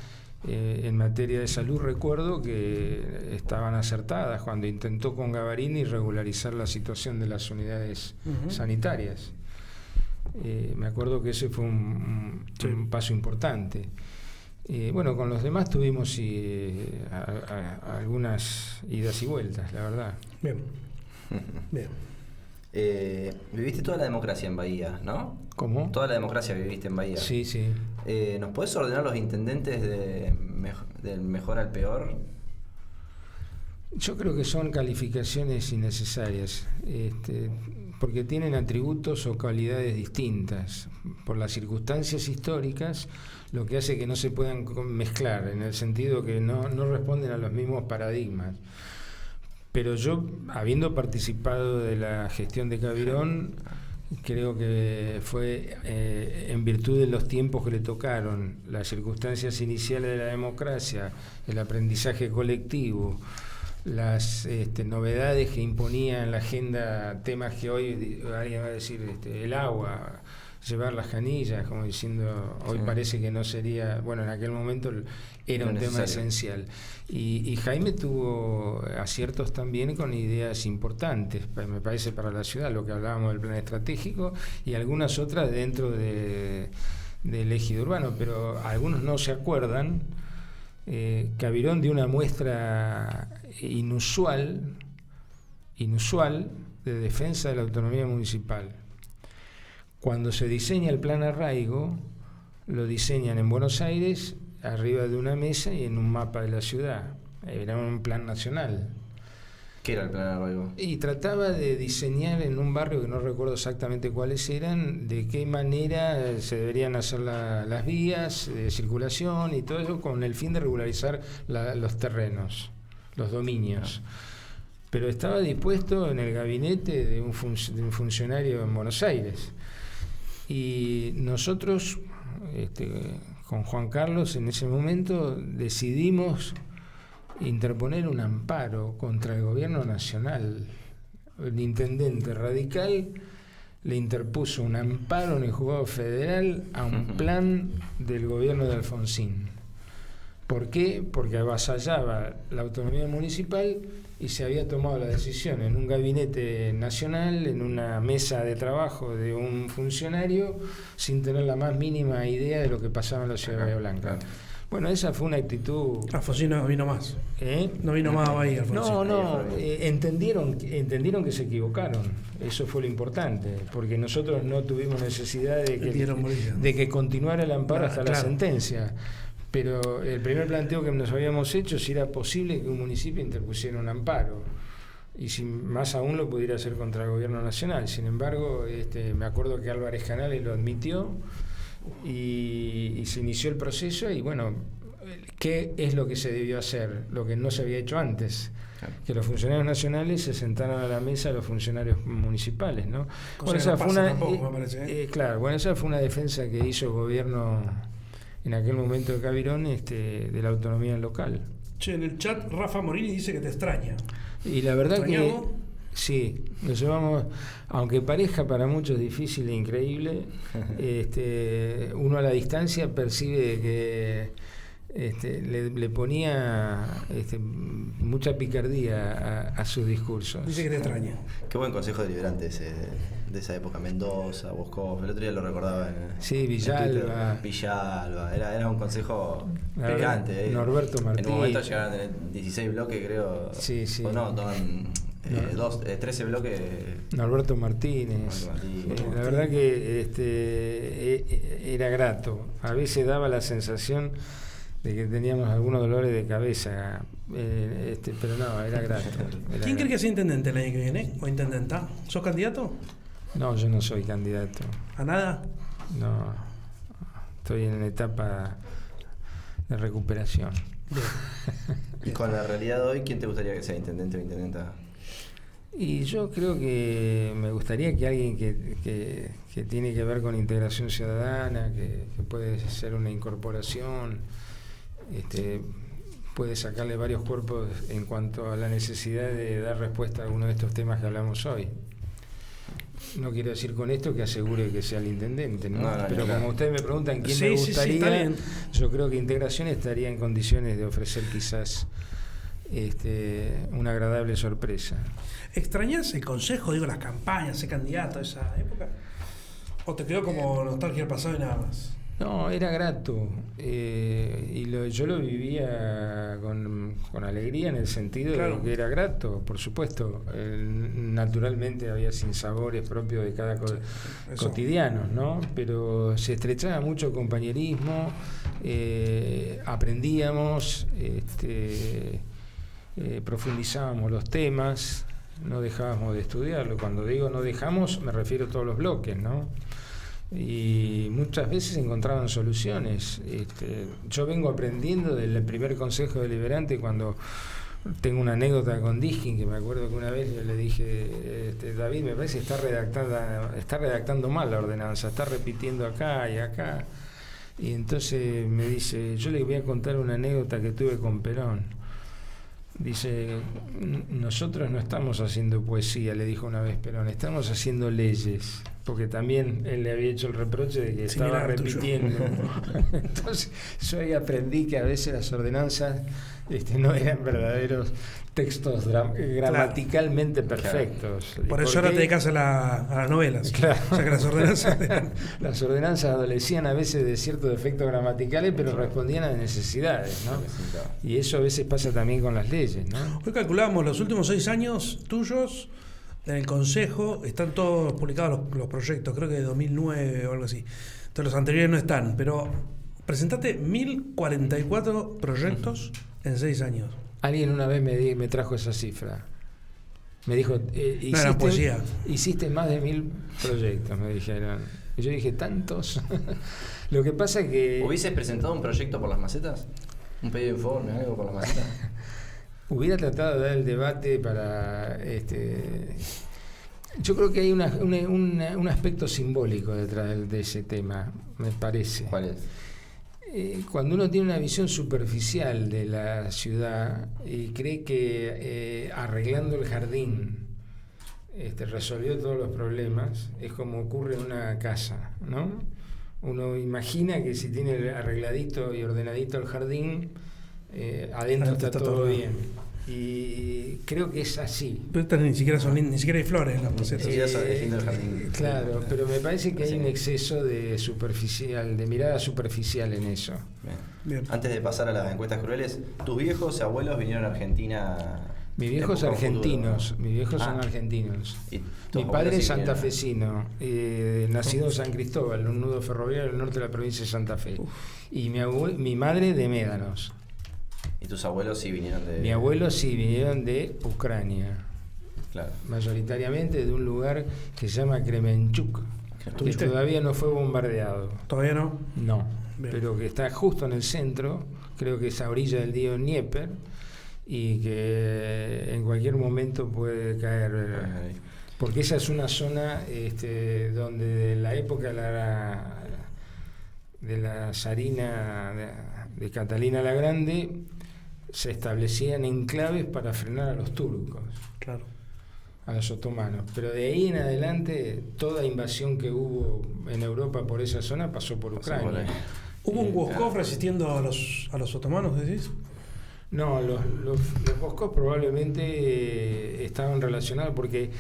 en materia de salud, recuerdo que estaban acertadas cuando intentó con Gavarini regularizar la situación de las unidades sanitarias. Me acuerdo que ese fue un paso importante. Bueno, con los demás tuvimos algunas idas y vueltas, la verdad. Bien. Viviste toda la democracia en Bahía, ¿no? ¿Cómo? Toda la democracia viviste en Bahía. Sí. ¿Nos podés ordenar los intendentes del mejor al peor? Yo creo que son calificaciones innecesarias, porque tienen atributos o cualidades distintas por las circunstancias históricas, lo que hace que no se puedan mezclar, en el sentido que no responden a los mismos paradigmas. Pero yo, habiendo participado de la gestión de Cavirón, creo que fue en virtud de los tiempos que le tocaron, las circunstancias iniciales de la democracia, el aprendizaje colectivo, las novedades que imponía en la agenda, temas que hoy alguien va a decir, el agua, llevar las canillas, como diciendo, hoy parece que no sería, bueno, en aquel momento era un tema esencial. Y Jaime tuvo aciertos también con ideas importantes, me parece, para la ciudad, lo que hablábamos del plan estratégico y algunas otras dentro del ejido urbano, pero algunos no se acuerdan. Cavirón dio una muestra inusual de defensa de la autonomía municipal. Cuando se diseña el plan Arraigo, lo diseñan en Buenos Aires, arriba de una mesa y en un mapa de la ciudad. Era un plan nacional. ¿Qué era el plan Arraigo? Y trataba de diseñar en un barrio que no recuerdo exactamente cuáles eran, de qué manera se deberían hacer las vías de circulación y todo eso, con el fin de regularizar los terrenos, los dominios. Pero estaba dispuesto en el gabinete de un funcionario en Buenos Aires. Y nosotros, con Juan Carlos, en ese momento decidimos interponer un amparo contra el gobierno nacional. El intendente radical le interpuso un amparo en el juzgado federal a un plan del gobierno de Alfonsín. ¿Por qué? Porque avasallaba la autonomía municipal y se había tomado la decisión en un gabinete nacional, en una mesa de trabajo de un funcionario, sin tener la más mínima idea de lo que pasaba en la ciudad de Bahía Blanca. Bueno, esa fue una actitud... Alfonsín no vino más. No vino más a Bahía, Alfonsín. No, entendieron que se equivocaron. Eso fue lo importante, porque nosotros no tuvimos necesidad de que continuara el amparo hasta la sentencia. Pero el primer planteo que nos habíamos hecho, si era posible que un municipio interpusiera un amparo, y si más aún lo pudiera hacer contra el gobierno nacional. Sin embargo, me acuerdo que Álvarez Canales lo admitió y se inició el proceso. Y bueno, ¿qué es lo que se debió hacer? Lo que no se había hecho antes, que los funcionarios nacionales se sentaran a la mesa de los funcionarios municipales, ¿no? Bueno, esa fue esa fue una defensa que hizo el gobierno en aquel momento de Cavirón, de la autonomía local. Che, en el chat Rafa Morini dice que te extraña. Y la verdad que sí, nos llevamos, aunque parezca para muchos difícil e increíble, uno a la distancia percibe que le ponía mucha picardía a sus discursos. Dice que te extraña. Qué buen consejo deliberante ese de esa época. Mendoza, Bosco, el otro día lo recordaba sí, Villalba. Villalba, era un consejo picante. Norberto Martínez. En un momento llegaron a tener 16 bloques, creo. Sí. O no, 13 bloques. Norberto Martínez. La verdad que era grato. A veces daba la sensación de que teníamos algunos dolores de cabeza, pero no, era grato. ¿Quién cree que sea intendente el año que viene? ¿O intendenta? ¿Sos candidato? No, yo no soy candidato. ¿A nada? No, estoy en etapa de recuperación. Y con la realidad de hoy, ¿quién te gustaría que sea intendente o intendenta? Y yo creo que me gustaría que alguien que tiene que ver con integración ciudadana, que puede ser una incorporación, puede sacarle varios cuerpos en cuanto a la necesidad de dar respuesta a alguno de estos temas que hablamos hoy. No quiero decir con esto que asegure que sea el intendente, ¿no? Pero como ustedes me preguntan quién me gustaría, yo creo que integración estaría en condiciones de ofrecer quizás una agradable sorpresa. ¿Extrañas el consejo, las campañas, ser candidato a esa época? ¿O te quedó como nostalgia del pasado y nada más? No, era grato. Yo lo vivía con alegría en el sentido de que era grato, por supuesto. Naturalmente había sinsabores propios de cada cotidiano, ¿no? Pero se estrechaba mucho compañerismo, aprendíamos, profundizábamos los temas, no dejábamos de estudiarlo. Cuando digo no dejamos, me refiero a todos los bloques, ¿no? Y muchas veces encontraban soluciones. Yo vengo aprendiendo del primer consejo deliberante. Cuando tengo una anécdota con Diskin, que me acuerdo que una vez yo le dije, David, me parece que está redactando mal la ordenanza, está repitiendo acá y acá. Y entonces me dice, yo le voy a contar una anécdota que tuve con Perón. Dice, nosotros no estamos haciendo poesía, le dijo una vez Perón, estamos haciendo leyes, porque también él le había hecho el reproche de que estaba repitiendo. Entonces yo ahí aprendí que a veces las ordenanzas no eran verdaderos textos gramaticalmente perfectos. Claro. Por eso ahora te dedicas a las novelas. Claro. O sea que las ordenanzas adolecían a veces de ciertos defectos gramaticales, pero respondían a necesidades, ¿no? Y eso a veces pasa también con las leyes, ¿no? Hoy calculamos los últimos 6 años tuyos en el Consejo, están todos publicados los proyectos, creo que de 2009 o algo así. Entonces los anteriores no están, pero presentaste 1044 proyectos en 6 años. Alguien una vez me trajo esa cifra. Me dijo, hiciste más de 1000 proyectos, me dijeron. Y yo dije, ¿tantos? Lo que pasa es que... ¿Hubieses presentado un proyecto por las macetas? ¿Un pedido de informe, algo por las macetas? Hubiera tratado de dar el debate para... Yo creo que hay un aspecto simbólico detrás de ese tema, me parece. ¿Cuál es? Cuando uno tiene una visión superficial de la ciudad y cree que arreglando el jardín resolvió todos los problemas, es como ocurre en una casa, ¿no? Uno imagina que si tiene arregladito y ordenadito el jardín, adentro está todo bien. Y creo que es así. Pero ni siquiera hay flores en las macetas. Claro, pero me parece que hay un exceso de mirada superficial en eso. Bien. Antes de pasar a las encuestas crueles, ¿tus viejos abuelos vinieron a Argentina? Mis viejos argentinos, son argentinos. Mi padre es santafesino, nacido en San Cristóbal, un nudo ferroviario del norte de la provincia de Santa Fe. Y mi madre de Médanos. ¿Y tus abuelos sí vinieron de...? Mi abuelo sí vinieron de Ucrania. Claro. Mayoritariamente de un lugar que se llama Kremenchuk, que todavía no fue bombardeado. ¿Todavía no? No, pero que está justo en el centro, creo que es a orilla del río Dnieper, y que en cualquier momento puede caer, porque esa es una zona donde de la época de la zarina de Catalina la Grande se establecían enclaves para frenar a los turcos, claro, a los otomanos, pero de ahí en adelante toda invasión que hubo en Europa por esa zona pasó por Ucrania. ¿Hubo un Voskov resistiendo a los otomanos, decís? No, los Voskov probablemente estaban relacionados porque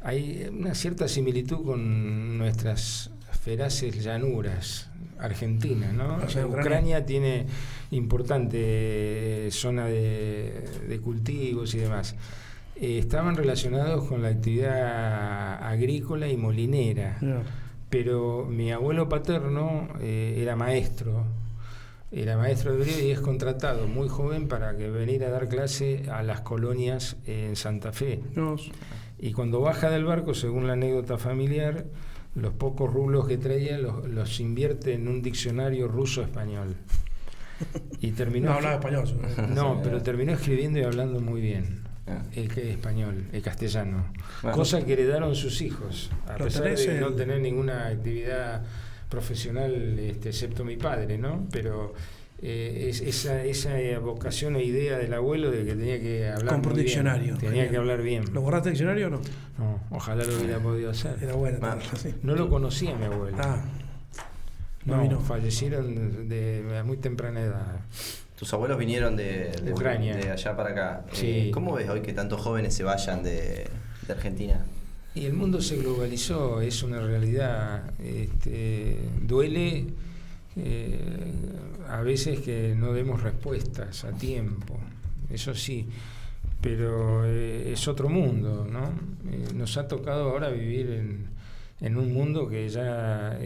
hay una cierta similitud con nuestras feraces llanuras argentinas, ¿no? O sea, Ucrania tiene importante zona de cultivos y demás. Estaban relacionados con la actividad agrícola y molinera, pero mi abuelo paterno era maestro de hebreo y es contratado muy joven para que venir a dar clase a las colonias en Santa Fe. Y cuando baja del barco, según la anécdota familiar, los pocos rublos que traía los invierte en un diccionario ruso-español. Y terminó. No hablaba español. No, pero terminó escribiendo y hablando muy bien el español, el castellano. Cosa que heredaron sus hijos, a pesar de no tener ninguna actividad profesional, excepto mi padre, ¿no? Pero esa vocación o idea del abuelo de que tenía que hablar con muy diccionario. Bien, tenía que hablar bien. ¿Lo borraste el diccionario o no? No, ojalá lo hubiera podido hacer. Era bueno. No lo conocía mi abuelo. No, fallecieron de muy temprana edad. Tus abuelos vinieron de Ucrania, de allá para acá. Sí. ¿Cómo ves hoy que tantos jóvenes se vayan de Argentina? Y el mundo se globalizó, es una realidad. Duele a veces que no demos respuestas a tiempo, eso sí, pero es otro mundo, ¿no? Nos ha tocado ahora vivir en un mundo que ya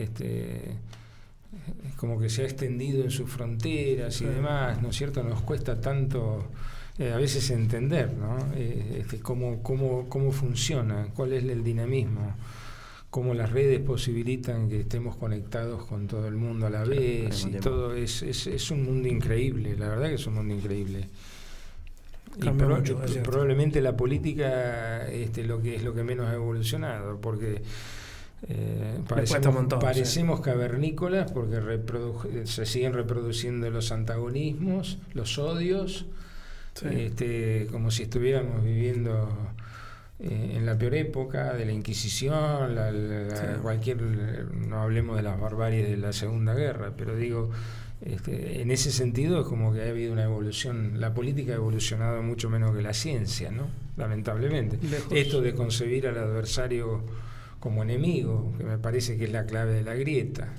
como que se ha extendido en sus fronteras y demás, ¿no es cierto? Nos cuesta tanto a veces entender, ¿no? Cómo funciona, cuál es el dinamismo, cómo las redes posibilitan que estemos conectados con todo el mundo a la vez, y todo es un mundo increíble, la verdad que es un mundo increíble. Probablemente la política lo que menos ha evolucionado, porque parecemos cavernícolas, porque se siguen reproduciendo los antagonismos, los odios, como si estuviéramos viviendo en la peor época de la Inquisición, no hablemos de las barbaries de la Segunda Guerra, pero digo, en ese sentido es como que ha habido una evolución. La política ha evolucionado mucho menos que la ciencia, ¿no? Lamentablemente. Esto de concebir al adversario como enemigo, que me parece que es la clave de la grieta.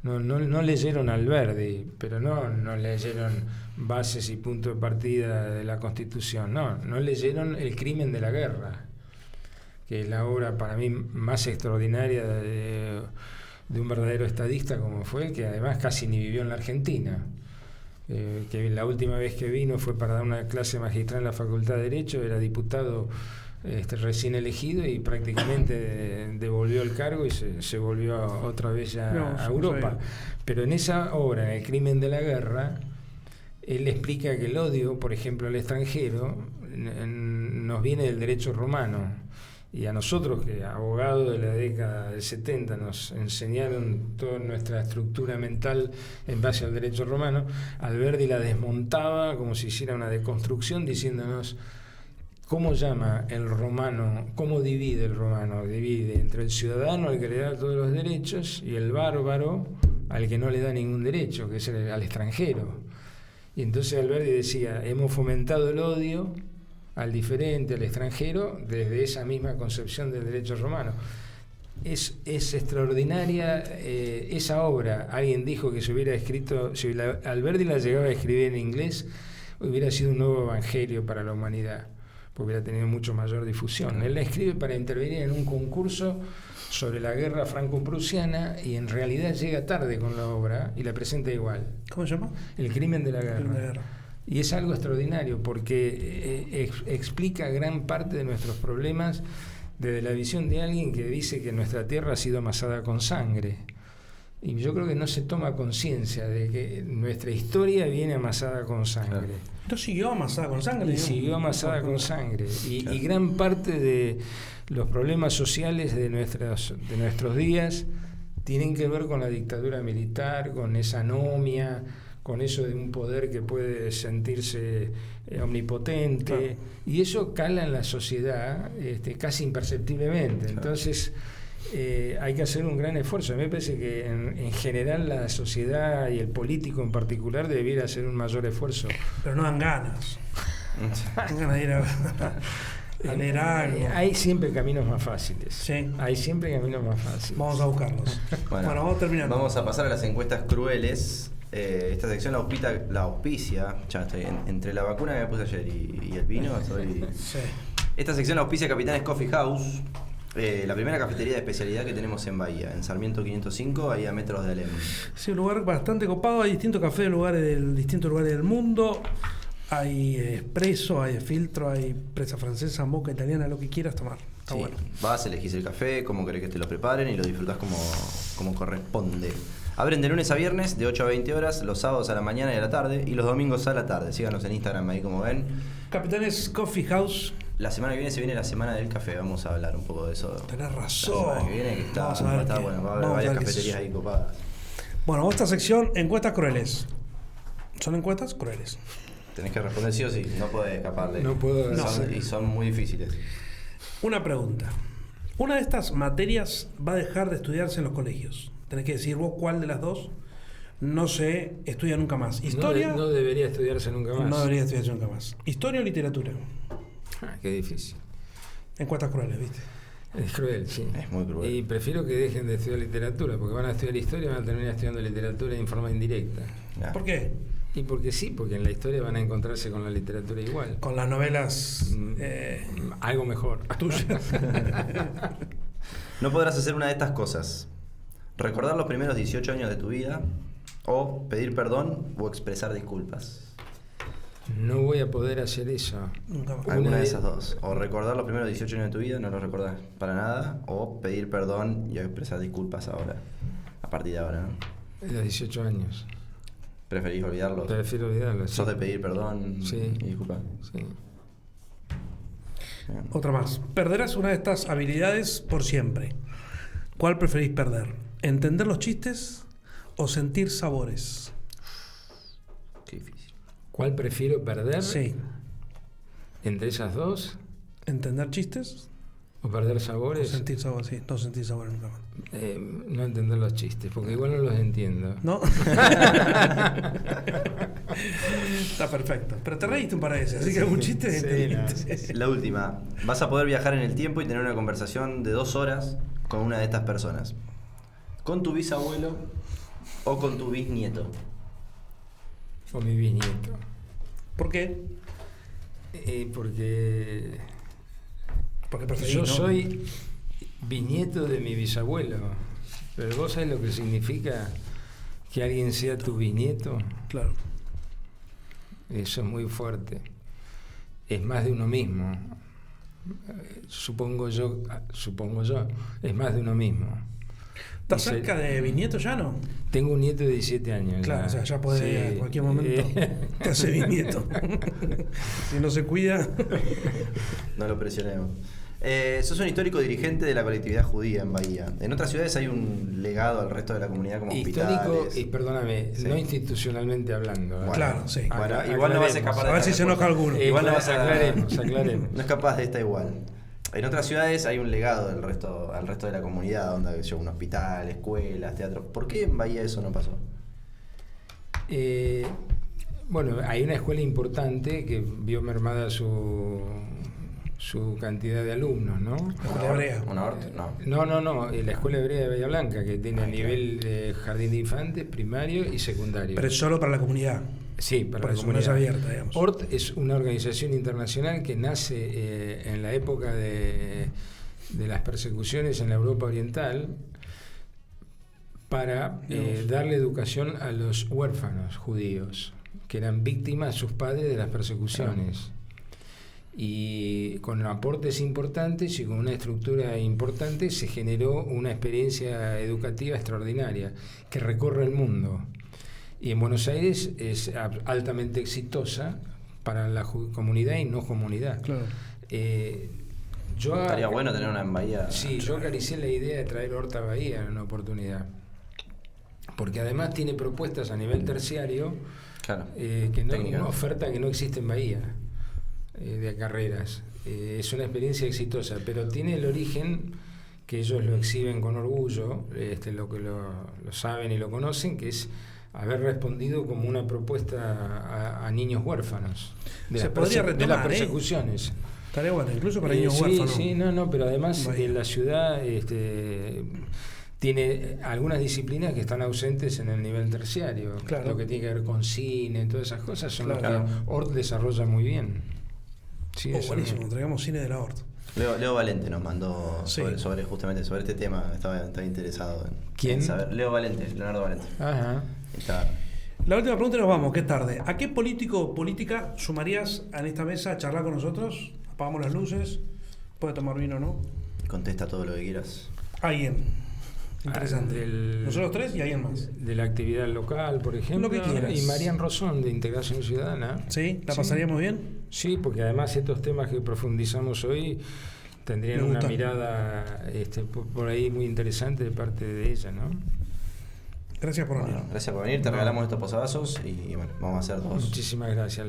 No leyeron Alberdi, pero no leyeron bases y puntos de partida de la Constitución, no leyeron El crimen de la guerra, que es la obra para mí más extraordinaria de un verdadero estadista como fue él, que además casi ni vivió en la Argentina, que la última vez que vino fue para dar una clase magistral en la Facultad de Derecho, era diputado recién elegido y prácticamente devolvió el cargo y se volvió otra vez ya a Europa. Pero en esa obra, en El crimen de la guerra, él explica que el odio, por ejemplo, al extranjero, nos viene del derecho romano. Y a nosotros, que abogados de la década del 70 nos enseñaron toda nuestra estructura mental en base al derecho romano, Alberdi la desmontaba como si hiciera una deconstrucción, diciéndonos cómo llama el romano, cómo divide el romano. Divide entre el ciudadano al que le da todos los derechos y el bárbaro al que no le da ningún derecho, que es al extranjero. Y entonces Alberdi decía, hemos fomentado el odio al diferente, al extranjero, desde esa misma concepción del derecho romano. Es extraordinaria esa obra. Alguien dijo que si hubiera escrito, si Alberdi la llegaba a escribir en inglés, hubiera sido un nuevo evangelio para la humanidad, porque hubiera tenido mucho mayor difusión. Él la escribe para intervenir en un concurso sobre la guerra franco-prusiana y en realidad llega tarde con la obra y la presenta igual. ¿Cómo se llama? El crimen de la guerra. Y es algo extraordinario porque explica gran parte de nuestros problemas desde la visión de alguien que dice que nuestra tierra ha sido amasada con sangre. Y yo creo que no se toma conciencia de que nuestra historia viene amasada con sangre. ¿No siguió amasada con sangre? Y siguió amasada con sangre. Y gran parte de los problemas sociales de nuestros días tienen que ver con la dictadura militar, con esa anomia, con eso de un poder que puede sentirse omnipotente, y eso cala en la sociedad casi imperceptiblemente. Entonces hay que hacer un gran esfuerzo. A mí me parece que en general la sociedad y el político en particular debiera hacer un mayor esfuerzo. Pero no dan ganas. Dan ganas de ir a leer algo. Hay siempre caminos más fáciles. Sí. Hay siempre caminos más fáciles. Vamos a buscarlos. Bueno, vamos terminando. Vamos a pasar a las encuestas crueles. Esta sección la auspicia. Ya estoy entre la vacuna que me puse ayer y el vino. Sí. Esta sección la auspicia Capitanes Coffee House. La primera cafetería de especialidad que tenemos en Bahía, en Sarmiento 505, ahí a metros de Alem. Sí, un lugar bastante copado. Hay distintos cafés de distintos lugares del mundo. Hay espresso, hay filtro, hay presa francesa, moca italiana, lo que quieras tomar. Está bueno. Vas, elegís el café, cómo querés que te lo preparen y lo disfrutás como corresponde. Abren de lunes a viernes, de 8 a 20 horas, los sábados a la mañana y a la tarde, y los domingos a la tarde. Síganos en Instagram ahí como ven. Capitanes Coffee House. La semana que viene se viene la semana del café, vamos a hablar un poco de eso. Tenés razón. La semana que viene que está bueno, va a haber varias cafeterías ahí copadas. Bueno, esta sección, encuestas crueles. ¿Son encuestas crueles? Tenés que responder sí o sí, no podés escaparle. No puedo. Y son muy difíciles. Una pregunta. Una de estas materias va a dejar de estudiarse en los colegios. Tenés que decir vos cuál de las dos no se estudia nunca más. ¿Historia? No debería estudiarse nunca más. No debería estudiarse nunca más. ¿Historia o literatura? Qué difícil. Encuestas crueles, ¿viste? Es cruel, sí. Es muy cruel. Y prefiero que dejen de estudiar literatura, porque van a estudiar historia y van a terminar estudiando literatura en forma indirecta. ¿Por qué? Y porque sí, porque en la historia van a encontrarse con la literatura igual. Con las novelas... algo mejor. Tuyas. No podrás hacer una de estas cosas. Recordar los primeros 18 años de tu vida, o pedir perdón o expresar disculpas. No voy a poder hacer eso. Nunca más. Alguna de esas dos. O recordar los primeros 18 años de tu vida, no los recordás para nada, o pedir perdón y expresar disculpas ahora, a partir de ahora, ¿no? Los 18 años. ¿Preferís olvidarlos? Prefiero olvidarlos. ¿Sos de pedir perdón y disculpas? Sí. Bien. Otra más. Perderás una de estas habilidades por siempre. ¿Cuál preferís perder? ¿Entender los chistes o sentir sabores? Qué difícil. ¿Cuál prefiero perder? Sí. ¿Entre esas dos? ¿Entender chistes ¿O perder sabores? o sentir sabores? Sí, no sentir sabores nunca más. No entender los chistes, porque igual no los entiendo. ¿No? Está perfecto. Pero te reíste un par de veces, así que algún chiste entendiste. La última. Vas a poder viajar en el tiempo y tener una conversación de 2 horas con una de estas personas. ¿Con tu bisabuelo o con tu bisnieto? O mi bisnieto. ¿Por qué? Porque preferís, yo ¿no? soy bisnieto de mi bisabuelo. Pero vos sabés lo que significa que alguien sea tu bisnieto. Claro. Eso es muy fuerte. Es más de uno mismo. Supongo yo, es más de uno mismo. ¿Estás cerca de bisnieto ya, no? Tengo un nieto de 17 años. Claro, o sea, ya puede en cualquier momento te hace bisnieto. Si no se cuida. No lo presionemos. Sos un histórico dirigente de la colectividad judía en Bahía. En otras ciudades hay un legado al resto de la comunidad como histórico, hospitales. Y perdóname, sí. No institucionalmente hablando. Bueno, claro, sí. Bueno, igual no vas a escapar de a ver si se enoja alguno. Igual no vas a aclaremos. No es capaz de esta igual. En otras ciudades hay un legado al resto de la comunidad, donde hay un hospital, escuelas, teatro. ¿Por qué en Bahía eso no pasó? Bueno, hay una escuela importante que vio mermada su cantidad de alumnos, ¿no? La escuela hebrea. No, la escuela hebrea de Bahía Blanca, que tiene a nivel de jardín de infantes, primario y secundario. Pero es solo para la comunidad. Sí, para la comunidad. No es abierta, digamos. ORT es una organización internacional que nace en la época de las persecuciones en la Europa Oriental para darle educación a los huérfanos judíos que eran víctimas sus padres de las persecuciones. Y con aportes importantes y con una estructura importante se generó una experiencia educativa extraordinaria que recorre el mundo. Y en Buenos Aires es altamente exitosa para la comunidad y no comunidad. Claro. Estaría bueno tener una en Bahía. Sí, yo acaricié la idea de traer Horta a Bahía en una oportunidad. Porque además tiene propuestas a nivel terciario, claro, que no, una oferta que no existe en Bahía, de carreras. Es una experiencia exitosa, pero tiene el origen que ellos lo exhiben con orgullo, lo que lo saben y lo conocen, que es haber respondido como una propuesta a niños huérfanos de las persecuciones. Estaría bueno, incluso para niños huérfanos. Sí, pero además en la ciudad tiene algunas disciplinas que están ausentes en el nivel terciario. Claro. Lo que tiene que ver con cine, todas esas cosas son lo que ORT desarrolla muy bien. Sí, buenísimo, traigamos cine de la ORT. Leo Valente nos mandó justamente sobre este tema, estaba interesado en saber. Leonardo Valente. Ajá. La última pregunta y nos vamos, que es tarde. ¿A qué político o política sumarías en esta mesa a charlar con nosotros? Apagamos las luces, puede tomar vino o no. Contesta todo lo que quieras. Alguien. Interesante. Nosotros tres y alguien más. De la actividad local, por ejemplo. Lo que quieras. Y Marian Rosón, de Integración Ciudadana. ¿Sí? ¿La pasaríamos bien? Sí, porque además estos temas que profundizamos hoy tendrían una mirada por ahí muy interesante de parte de ella, ¿no? Gracias por venir. Gracias por venir, te regalamos estos posavasos y bueno, vamos a hacer dos. Muchísimas gracias.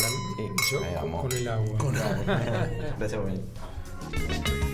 Con el agua. Gracias por venir.